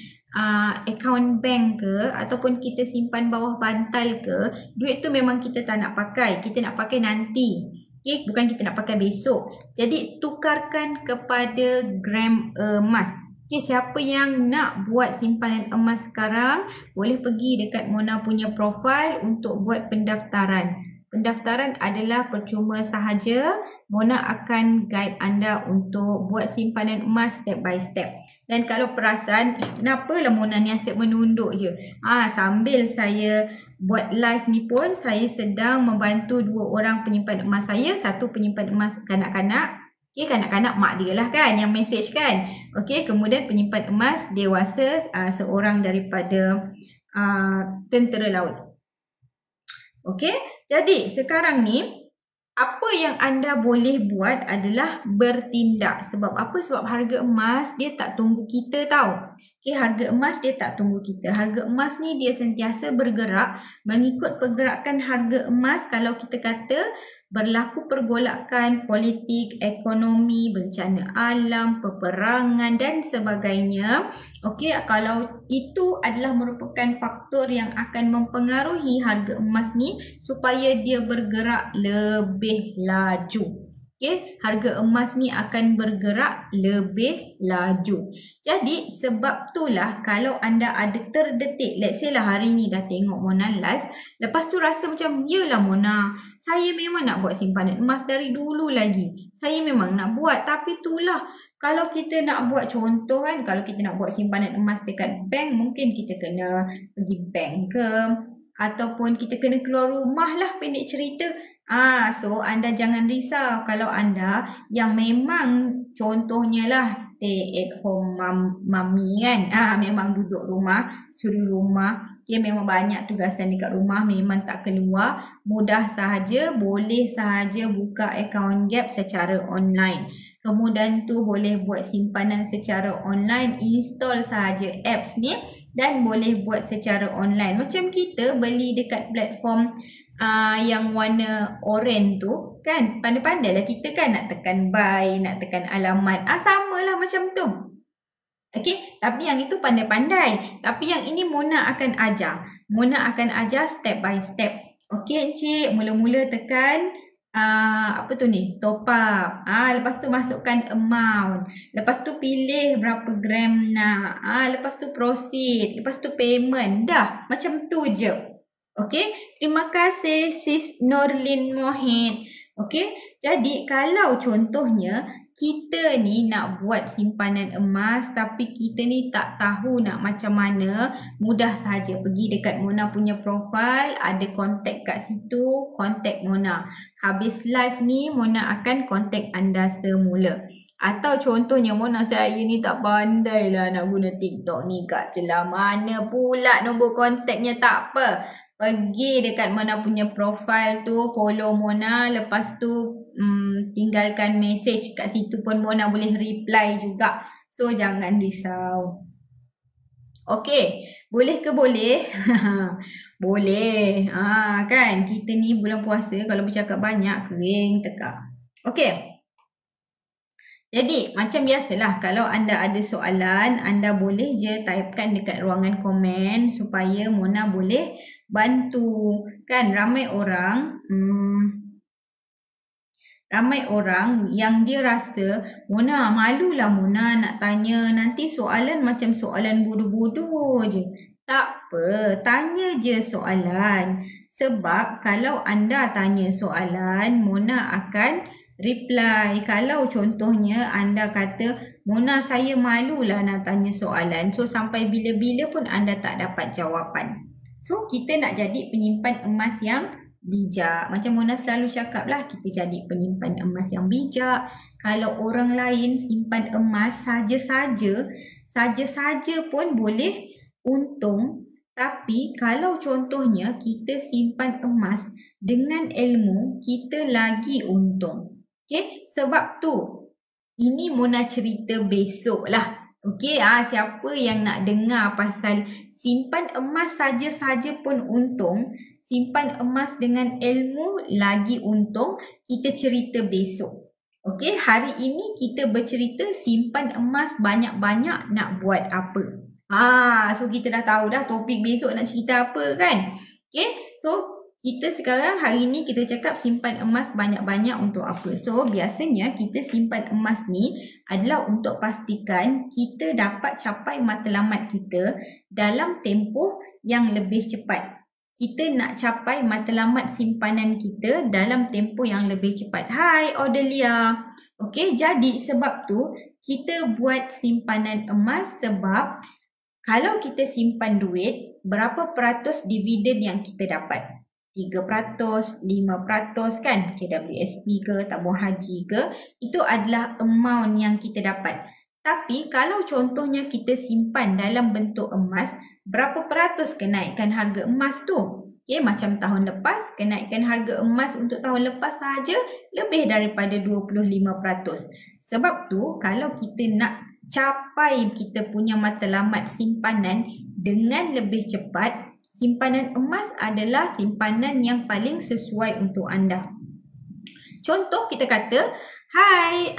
account bank ke, ataupun kita simpan bawah bantal ke. Duit tu memang kita tak nak pakai. Kita nak pakai nanti. Okay, bukan kita nak pakai besok. Jadi tukarkan kepada gram emas. Okay, siapa yang nak buat simpanan emas sekarang, boleh pergi dekat Mona punya profile untuk buat pendaftaran. Pendaftaran adalah percuma sahaja. Mona akan guide anda untuk buat simpanan emas step by step. Dan kalau perasan, kenapalah Mona ni asyik menunduk je. Sambil saya buat live ni pun, saya sedang membantu 2 orang penyimpan emas saya. 1 penyimpan emas kanak-kanak. Okay, kanak-kanak mak dia lah kan yang message kan. Okay, kemudian penyimpan emas dewasa seorang daripada tentera laut. Okay, jadi sekarang ni apa yang anda boleh buat adalah bertindak. Sebab apa? Sebab harga emas dia tak tunggu kita tau. Okay, harga emas dia tak tunggu kita. Harga emas ni dia sentiasa bergerak mengikut pergerakan harga emas. Kalau kita kata berlaku pergolakan politik, ekonomi, bencana alam, peperangan dan sebagainya. Okey, kalau itu adalah merupakan faktor yang akan mempengaruhi harga emas ni supaya dia bergerak lebih laju. Okey, harga emas ni akan bergerak lebih laju. Jadi sebab itulah kalau anda ada terdetik, let's say lah hari ni dah tengok Mona live, lepas tu rasa macam, yelah Mona, saya memang nak buat simpanan emas dari dulu lagi. Saya memang nak buat, tapi itulah kalau kita nak buat contoh kan, kalau kita nak buat simpanan emas dekat bank, mungkin kita kena pergi bank ke, ataupun kita kena keluar rumah lah, pendek cerita. So anda jangan risau kalau anda yang memang contohnya lah stay at home mami kan. Memang duduk rumah, suri rumah. Okay, memang banyak tugasan dekat rumah, memang tak keluar. Mudah sahaja, boleh sahaja buka account Gap secara online. Kemudian tu boleh buat simpanan secara online, install sahaja apps ni dan boleh buat secara online. Macam kita beli dekat platform yang warna oranye tu kan, pandai-pandai lah kita kan nak tekan buy, nak tekan alamat, sama lah macam tu. Okay, tapi yang itu pandai-pandai. Tapi yang ini Mona akan ajar. Mona akan ajar step by step. Okey Encik, mula-mula tekan top up. Lepas tu masukkan amount. Lepas tu pilih berapa gram nak. Lepas tu proceed. Lepas tu payment. Dah, macam tu je. Okey, terima kasih Sis Norlin Mohit. Okey, jadi kalau contohnya kita ni nak buat simpanan emas tapi kita ni tak tahu nak macam mana, mudah saja pergi dekat Mona punya profile, ada kontak kat situ, kontak Mona. Habis live ni Mona akan kontak anda semula. Atau contohnya Mona, saya ni tak pandai lah nak guna TikTok ni kat celah mana pula nombor kontaknya, tak apa. Pergi dekat Mona punya profile tu, follow Mona, lepas tu tinggalkan message kat situ pun Mona boleh reply juga. So jangan risau. Okey, boleh ke boleh? Boleh. Kan kita ni bulan puasa kalau bercakap banyak kering tekak. Okey. Jadi macam biasalah, kalau anda ada soalan, anda boleh je typekan dekat ruangan komen supaya Mona boleh bantu. Kan ramai orang yang dia rasa Mona malulah Mona nak tanya, nanti soalan macam soalan bodoh-bodoh je. Tak apa, tanya je soalan. Sebab kalau anda tanya soalan, Mona akan reply. Kalau contohnya anda kata, Mona saya malulah nak tanya soalan, so sampai bila-bila pun anda tak dapat jawapan. So kita nak jadi penyimpan emas yang bijak. Macam Mona selalu cakap lah, kita jadi penyimpan emas yang bijak. Kalau orang lain simpan emas saja-saja pun boleh untung. Tapi kalau contohnya kita simpan emas dengan ilmu, kita lagi untung. Okay, sebab tu ini Mona cerita besok lah. Okay, siapa yang nak dengar pasal simpan emas saja-saja pun untung, simpan emas dengan ilmu lagi untung, kita cerita besok. Okay, hari ini kita bercerita simpan emas banyak-banyak nak buat apa. So kita dah tahu dah topik besok nak cerita apa kan. Okay, so kita sekarang hari ni kita cakap simpan emas banyak-banyak untuk apa. So biasanya kita simpan emas ni adalah untuk pastikan kita dapat capai matlamat kita dalam tempoh yang lebih cepat. Kita nak capai matlamat simpanan kita dalam tempoh yang lebih cepat. Hai Odelia. Okey, jadi sebab tu kita buat simpanan emas, sebab kalau kita simpan duit, berapa peratus dividen yang kita dapat? 3%, 5% kan? KWSP ke, tabung haji ke, itu adalah amount yang kita dapat. Tapi kalau contohnya kita simpan dalam bentuk emas, berapa peratus kenaikan harga emas tu? Okay, macam tahun lepas, kenaikan harga emas untuk tahun lepas sahaja lebih daripada 25%. Sebab tu kalau kita nak capai kita punya matlamat simpanan dengan lebih cepat, simpanan emas adalah simpanan yang paling sesuai untuk anda. Contoh kita kata, hai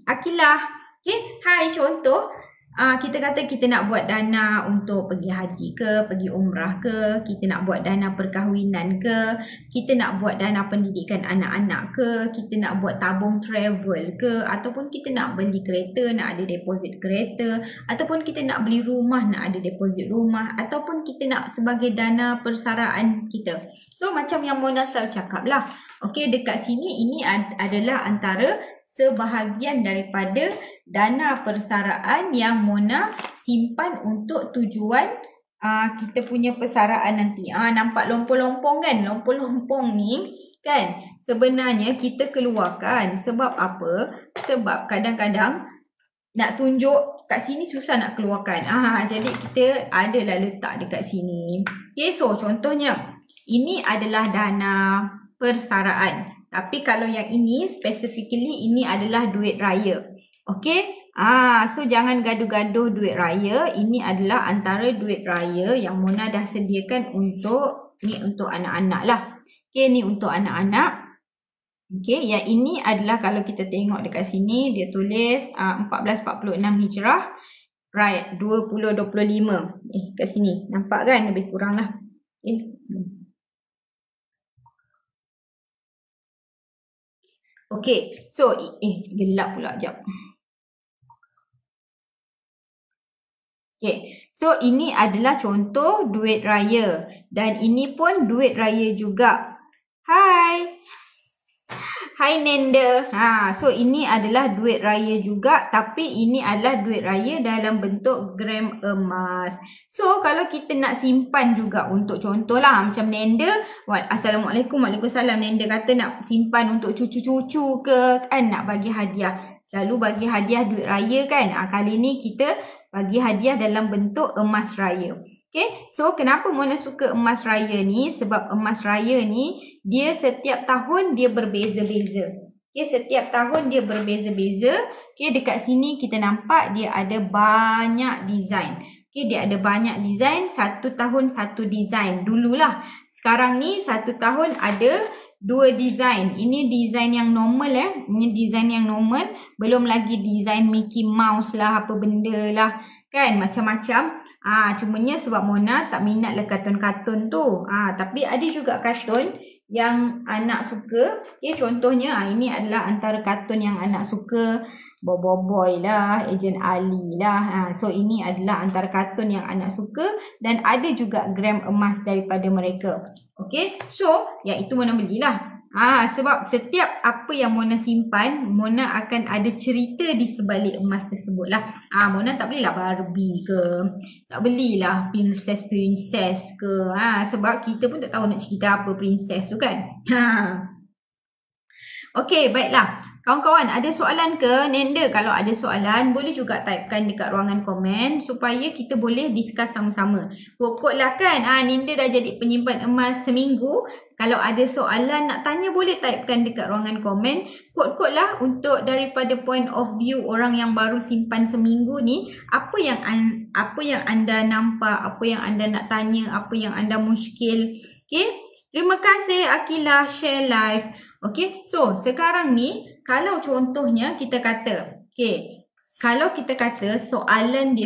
Akilah. Okay, hai contoh, kita kata kita nak buat dana untuk pergi haji ke, pergi umrah ke, kita nak buat dana perkahwinan ke, kita nak buat dana pendidikan anak-anak ke, kita nak buat tabung travel ke, ataupun kita nak beli kereta, nak ada deposit kereta, ataupun kita nak beli rumah, nak ada deposit rumah, ataupun kita nak sebagai dana persaraan kita. So macam yang Mona selalu cakap lah. Okay, dekat sini ini adalah antara sebahagian daripada dana persaraan yang Mona simpan untuk tujuan kita punya persaraan nanti. Nampak lompong-lompong kan? Lompong-lompong ni kan sebenarnya kita keluarkan. Sebab apa? Sebab kadang-kadang nak tunjuk kat sini susah nak keluarkan. Jadi kita adalah letak dekat sini. Okay, so contohnya ini adalah dana persaraan. Tapi kalau yang ini specifically ini adalah duit raya. Okey? So jangan gaduh-gaduh duit raya. Ini adalah antara duit raya yang Mona dah sediakan untuk anak-anak lah. Okey, ni untuk anak-anak. Okey, yang ini adalah kalau kita tengok dekat sini dia tulis 1446 Hijrah. Right, 2025. Kat sini. Nampak kan? Lebih kurang lah. Okay, so gelap pula jap. Okay, so ini adalah contoh duit raya dan ini pun duit raya juga. Hai. Hai Nenda. So ini adalah duit raya juga, tapi ini adalah duit raya dalam bentuk gram emas. So kalau kita nak simpan juga untuk contohlah macam Nenda, Assalamualaikum, Waalaikumsalam. Nenda kata nak simpan untuk cucu-cucu ke, kan, nak bagi hadiah. Selalu bagi hadiah duit raya kan. Kali ni kita bagi hadiah dalam bentuk emas raya. Okay, so kenapa Mona suka emas raya ni? Sebab emas raya ni dia setiap tahun dia berbeza-beza. Okay, setiap tahun dia berbeza-beza. Okay, dekat sini kita nampak dia ada banyak design. Okay, dia ada banyak design. Satu tahun satu design. Dululah. Sekarang ni satu tahun ada 2 design. Ini design yang normal Ini design yang normal. Belum lagi design Mickey Mouse lah, apa benda lah. Kan, macam-macam. Cumanya sebab Mona tak minat lah kartun-kartun tu. Tapi ada juga kartun yang anak suka. Okay, contohnya ini adalah antara kartun yang anak suka. Boboiboy lah, Ejen Ali lah. So ini adalah antara kartun yang anak suka. Dan ada juga gram emas daripada mereka. Okay, so yang itu Mona belilah. Sebab setiap apa yang Mona simpan, Mona akan ada cerita di sebalik emas tersebut lah. Mona tak belilah Barbie ke, tak belilah princess ke. Sebab kita pun tak tahu nak cerita apa princess tu kan. Okey, baiklah. Kawan-kawan, ada soalan ke? Nenda, kalau ada soalan, boleh juga typekan dekat ruangan komen supaya kita boleh discuss sama-sama. Pokoklah kan, Nenda dah jadi penyimpan emas seminggu. Kalau ada soalan nak tanya, boleh typekan dekat ruangan komen. Kod-kod lah untuk daripada point of view orang yang baru simpan seminggu ni, apa yang anda nampak, apa yang anda nak tanya, apa yang anda muskil. Okay? Terima kasih Akilah share live. Okay, so sekarang ni kalau contohnya kita kata, kalau kita kata soalan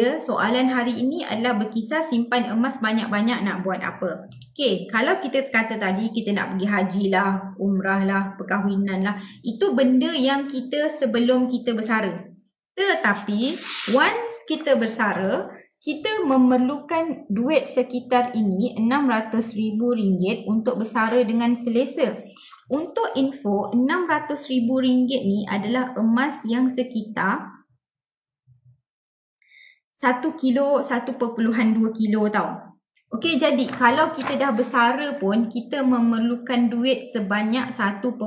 hari ini adalah berkisar simpan emas banyak-banyak nak buat apa. Okay, kalau kita kata tadi kita nak pergi haji lah, umrah lah, perkahwinan lah. Itu benda yang kita sebelum kita bersara. Tetapi once kita bersara, kita memerlukan duit sekitar ini RM600,000 untuk bersara dengan selesa. Untuk info, RM600,000 ni adalah emas yang sekitar 1 kilo, 1.2 kilo tau. Okey, jadi kalau kita dah bersara pun, kita memerlukan duit sebanyak 1.2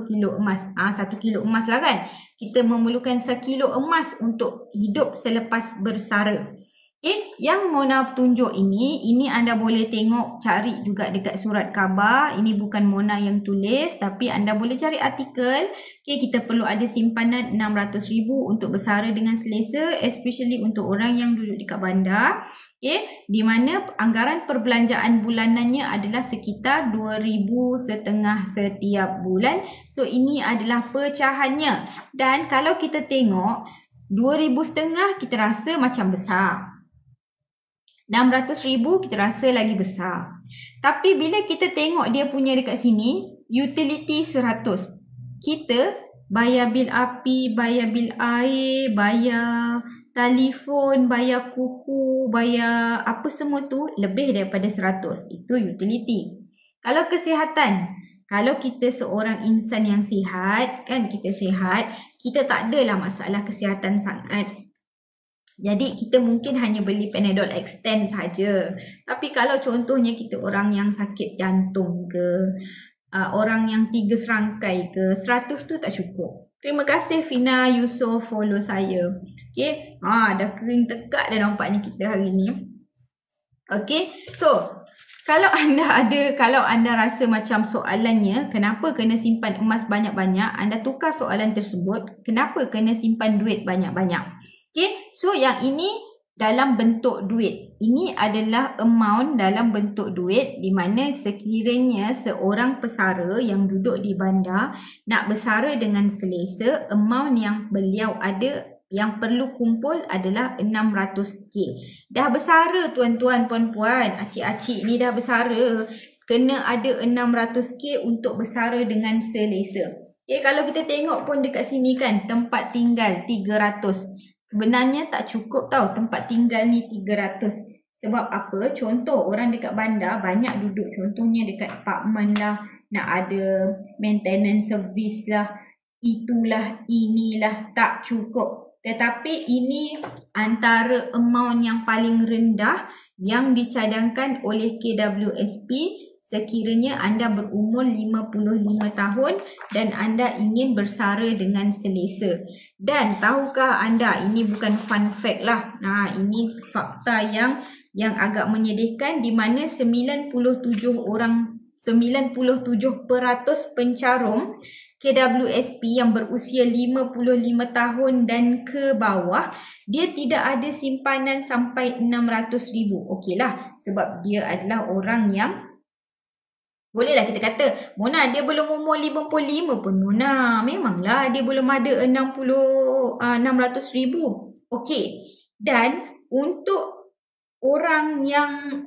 kilo emas. 1 kilo emas lah kan. Kita memerlukan 1 kilo emas untuk hidup selepas bersara. Okay, yang Mona tunjuk ini anda boleh tengok, cari juga dekat surat khabar. Ini bukan Mona yang tulis, tapi anda boleh cari artikel. Okay, kita perlu ada simpanan RM600,000 untuk bersara dengan selesa, especially untuk orang yang duduk dekat bandar. Okay, di mana anggaran perbelanjaan bulanannya adalah sekitar RM2,500 setiap bulan. So, ini adalah pecahannya. Dan kalau kita tengok, RM2,500 kita rasa macam besar. RM600,000 kita rasa lagi besar. Tapi bila kita tengok dia punya dekat sini, utility 100. Kita bayar bil api, bayar bil air, bayar telefon, bayar kuku, bayar apa semua tu lebih daripada 100. Itu utility. Kalau kesihatan, kalau kita seorang insan yang sihat, kan kita sihat, kita tak adalah masalah kesihatan sangat. Jadi kita mungkin hanya beli Panadol Extend saja. Tapi kalau contohnya kita orang yang sakit jantung ke, orang yang 3 serangkai ke, 100 tu tak cukup. Terima kasih Fina Yusof follow saya. Okay, dah kering tekak dah nampaknya kita hari ni. Okay, so kalau anda rasa macam soalannya kenapa kena simpan emas banyak-banyak, anda tukar soalan tersebut, kenapa kena simpan duit banyak-banyak. Okay, so yang ini dalam bentuk duit. Ini adalah amount dalam bentuk duit di mana sekiranya seorang pesara yang duduk di bandar nak bersara dengan selesa, amount yang beliau ada Yang perlu kumpul adalah 600k. Dah bersara tuan-tuan, puan-puan, acik-acik ni dah bersara. Kena ada 600k untuk bersara dengan selesa. Okay, kalau kita tengok pun dekat sini kan, tempat tinggal 300. Sebenarnya tak cukup tau tempat tinggal ni 300. Sebab apa? Contoh orang dekat bandar banyak duduk. Contohnya dekat apartmen lah, nak ada maintenance service lah, itulah, inilah, tak cukup. Tetapi ini antara amount yang paling rendah yang dicadangkan oleh KWSP sekiranya anda berumur 55 tahun dan anda ingin bersara dengan selesa. Dan tahukah anda, ini bukan fun fact lah. Ini fakta yang agak menyedihkan, di mana 97% pencarum KWSP yang berusia 55 tahun dan ke bawah, dia tidak ada simpanan sampai 600,000. Okeylah, sebab dia adalah orang yang, bolehlah kita kata, Mona dia belum umur 55 pun Mona. Memanglah dia belum ada 600,000. Okey. Dan untuk orang yang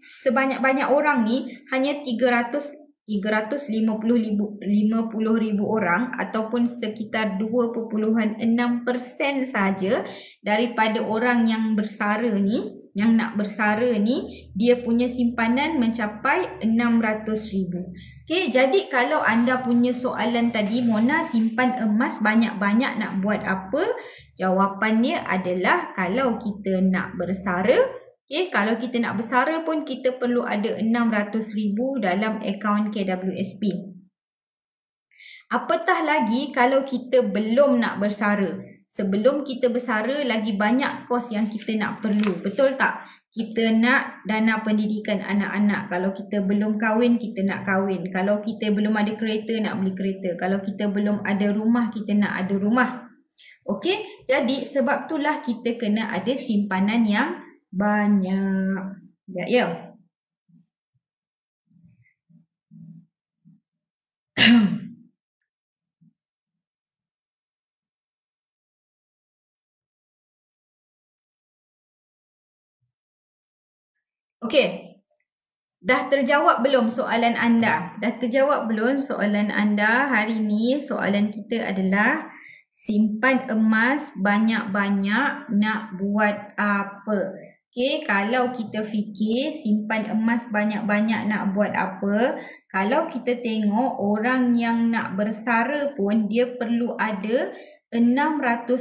sebanyak-banyak orang ni, hanya 350,000 orang ataupun sekitar 2.6% saja daripada orang yang bersara ni, yang nak bersara ni, dia punya simpanan mencapai 600,000. Okay, jadi kalau anda punya soalan tadi, Mona simpan emas banyak-banyak nak buat apa? Jawapannya adalah kalau kita nak bersara. Okay, kalau kita nak bersara pun kita perlu ada 600,000 dalam akaun KWSP. Apatah lagi kalau kita belum nak bersara. Sebelum kita bersara, lagi banyak kos yang kita nak perlu. Betul tak? Kita nak dana pendidikan anak-anak. Kalau kita belum kahwin, kita nak kahwin. Kalau kita belum ada kereta, nak beli kereta. Kalau kita belum ada rumah, kita nak ada rumah. Okey, jadi sebab itulah kita kena ada simpanan yang banyak. Ya. Okey. Dah terjawab belum soalan anda? Dah terjawab belum soalan anda hari ini? Soalan kita adalah simpan emas banyak-banyak nak buat apa? Okey, kalau kita fikir simpan emas banyak-banyak nak buat apa, kalau kita tengok orang yang nak bersara pun dia perlu ada 600,000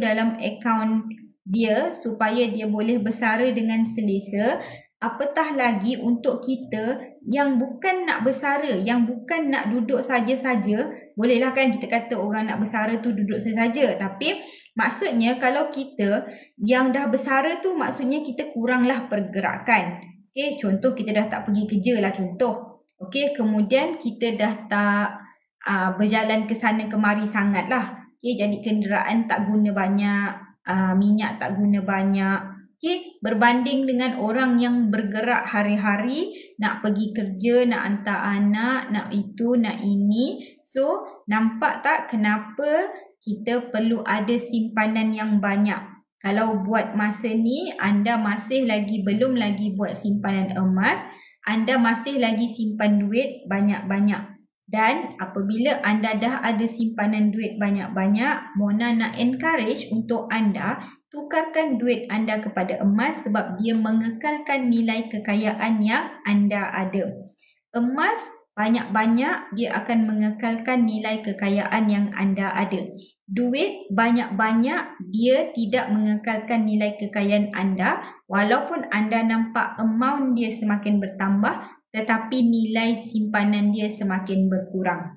dalam akaun dia supaya dia boleh bersara dengan selesa. Apatah lagi untuk kita yang bukan nak bersara, yang bukan nak duduk saja-saja. Bolehlah kan kita kata orang nak bersara tu duduk saja. Tapi maksudnya kalau kita yang dah bersara tu, maksudnya kita kuranglah pergerakan. Okay, contoh kita dah tak pergi kerja lah contoh. Okay, kemudian kita dah tak berjalan ke sana kemari sangat lah. Okay, jadi kenderaan tak guna banyak, minyak tak guna banyak. Okay, berbanding dengan orang yang bergerak hari-hari, nak pergi kerja, nak hantar anak, nak itu, nak ini. So, nampak tak kenapa kita perlu ada simpanan yang banyak? Kalau buat masa ni, anda masih lagi belum lagi buat simpanan emas, anda masih lagi simpan duit banyak-banyak. Dan apabila anda dah ada simpanan duit banyak-banyak, Mona nak encourage untuk anda tukarkan duit anda kepada emas sebab dia mengekalkan nilai kekayaan yang anda ada. Emas banyak-banyak dia akan mengekalkan nilai kekayaan yang anda ada. Duit banyak-banyak dia tidak mengekalkan nilai kekayaan anda walaupun anda nampak amount dia semakin bertambah tetapi nilai simpanan dia semakin berkurang.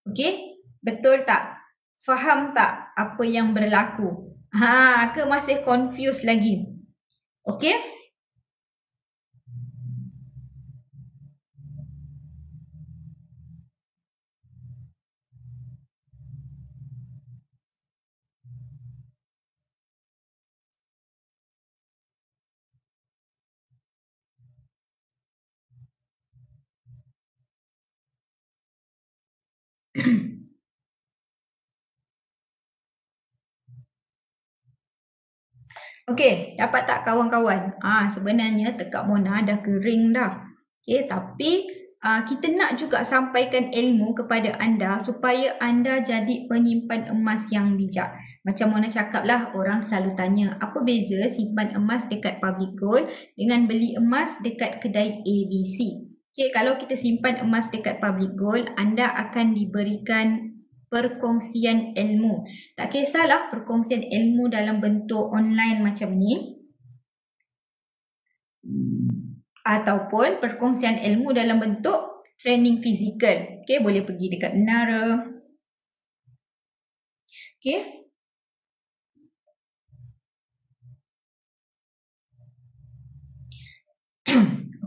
Okey, betul tak? Faham tak apa yang berlaku? Ke masih confused lagi? Okey? Okey, dapat tak kawan-kawan? Sebenarnya tekak Mona dah kering dah. Okey, tapi kita nak juga sampaikan ilmu kepada anda supaya anda jadi penyimpan emas yang bijak. Macam Mona cakap lah, orang selalu tanya, apa beza simpan emas dekat public gold dengan beli emas dekat kedai ABC? Okey, kalau kita simpan emas dekat public gold, anda akan diberikan perkongsian ilmu. Tak kisahlah perkongsian ilmu dalam bentuk online macam ni ataupun perkongsian ilmu dalam bentuk training fizikal. Okey, boleh pergi dekat menara. Okey.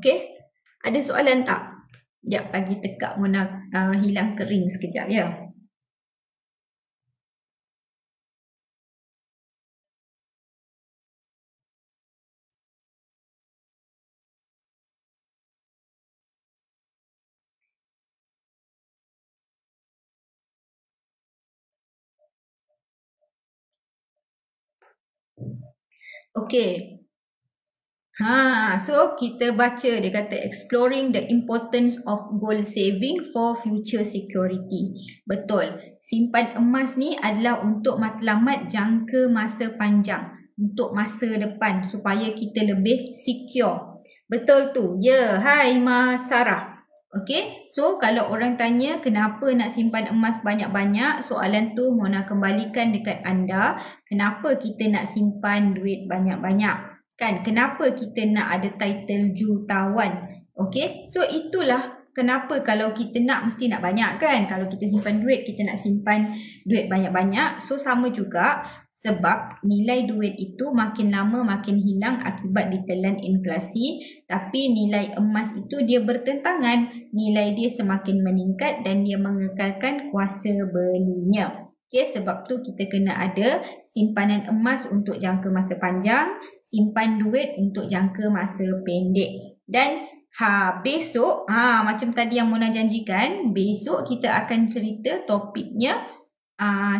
Okey. Ada soalan tak? Sekejap bagi tekak Mona hilang kering sekejap ya. Okey. So kita baca dia kata exploring the importance of gold saving for future security. Betul. Simpan emas ni adalah untuk matlamat jangka masa panjang, untuk masa depan supaya kita lebih secure. Betul tu. Ya, hai Mas Sarah. Okey, so kalau orang tanya kenapa nak simpan emas banyak-banyak, soalan tu Mona kembalikan dekat anda. Kenapa kita nak simpan duit banyak-banyak? Kan, kenapa kita nak ada title jutawan? Okey, so itulah kenapa kalau kita nak mesti nak banyak kan. Kalau kita simpan duit, kita nak simpan duit banyak-banyak. So sama juga sebab nilai duit itu makin lama makin hilang akibat ditelan inflasi. Tapi nilai emas itu dia bertentangan. Nilai dia semakin meningkat dan dia mengekalkan kuasa belinya. Okay, sebab tu kita kena ada simpanan emas untuk jangka masa panjang, simpan duit untuk jangka masa pendek. Dan besok, macam tadi yang Mona janjikan, besok kita akan cerita topiknya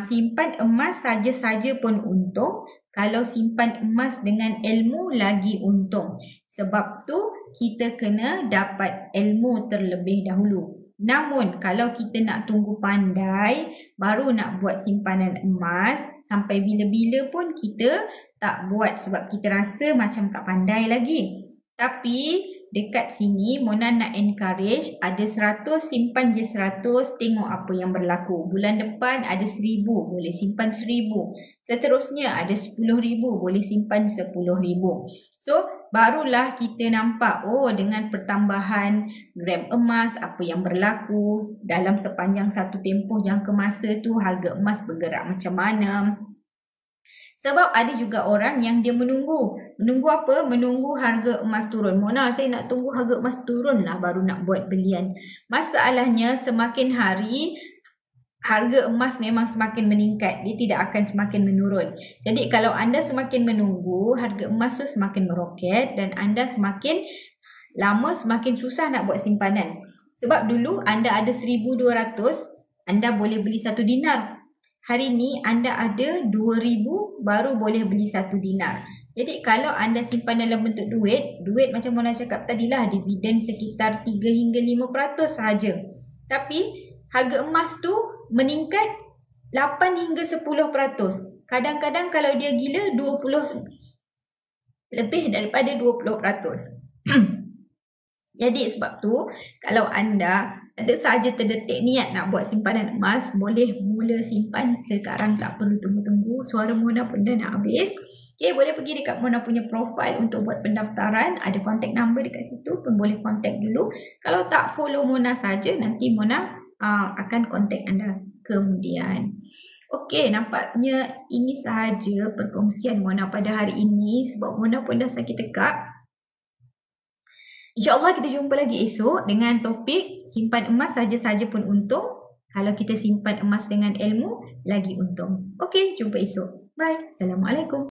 simpan emas saja-saja pun untung. Kalau simpan emas dengan ilmu lagi untung. Sebab tu kita kena dapat ilmu terlebih dahulu. Namun kalau kita nak tunggu pandai baru nak buat simpanan emas, sampai bila-bila pun kita tak buat sebab kita rasa macam tak pandai lagi. Tapi dekat sini Mona nak encourage, ada 100 simpan je 100, tengok apa yang berlaku. Bulan depan ada 1000, boleh simpan 1000. Seterusnya ada 10,000, boleh simpan 10,000. So barulah kita nampak, dengan pertambahan gram emas apa yang berlaku dalam sepanjang satu tempoh jangka masa tu, harga emas bergerak macam mana. Sebab ada juga orang yang dia menunggu. Menunggu apa? Menunggu harga emas turun. Mona, saya nak tunggu harga emas turun lah baru nak buat belian. Masalahnya semakin hari harga emas memang semakin meningkat. Dia tidak akan semakin menurun. Jadi kalau anda semakin menunggu, harga emas tu semakin meroket dan anda semakin lama semakin susah nak buat simpanan. Sebab dulu anda ada 1,200, anda boleh beli 1 dinar. Hari ni anda ada 2,000 baru boleh beli 1 dinar. Jadi kalau anda simpan dalam bentuk duit macam Mona cakap tadilah, dividen sekitar 3 hingga 5% sahaja. Tapi harga emas tu meningkat 8 hingga 10%. Kadang-kadang kalau dia gila 20, lebih daripada 20%. Jadi sebab tu kalau anda ada sahaja terdetik niat nak buat simpanan emas, boleh mula simpan sekarang, tak perlu tunggu-tunggu. Suara Mona pun dah nak habis. Okay, boleh pergi dekat Mona punya profile untuk buat pendaftaran. Ada contact number dekat situ pun boleh contact dulu. Kalau tak follow Mona saja, nanti Mona akan contact anda kemudian. Okey, nampaknya ini sahaja perkongsian Mona pada hari ini sebab Mona pun dah sakit tekak. InsyaAllah kita jumpa lagi esok dengan topik simpan emas saja-saja pun untung. Kalau kita simpan emas dengan ilmu, lagi untung. Okey, jumpa esok. Bye. Assalamualaikum.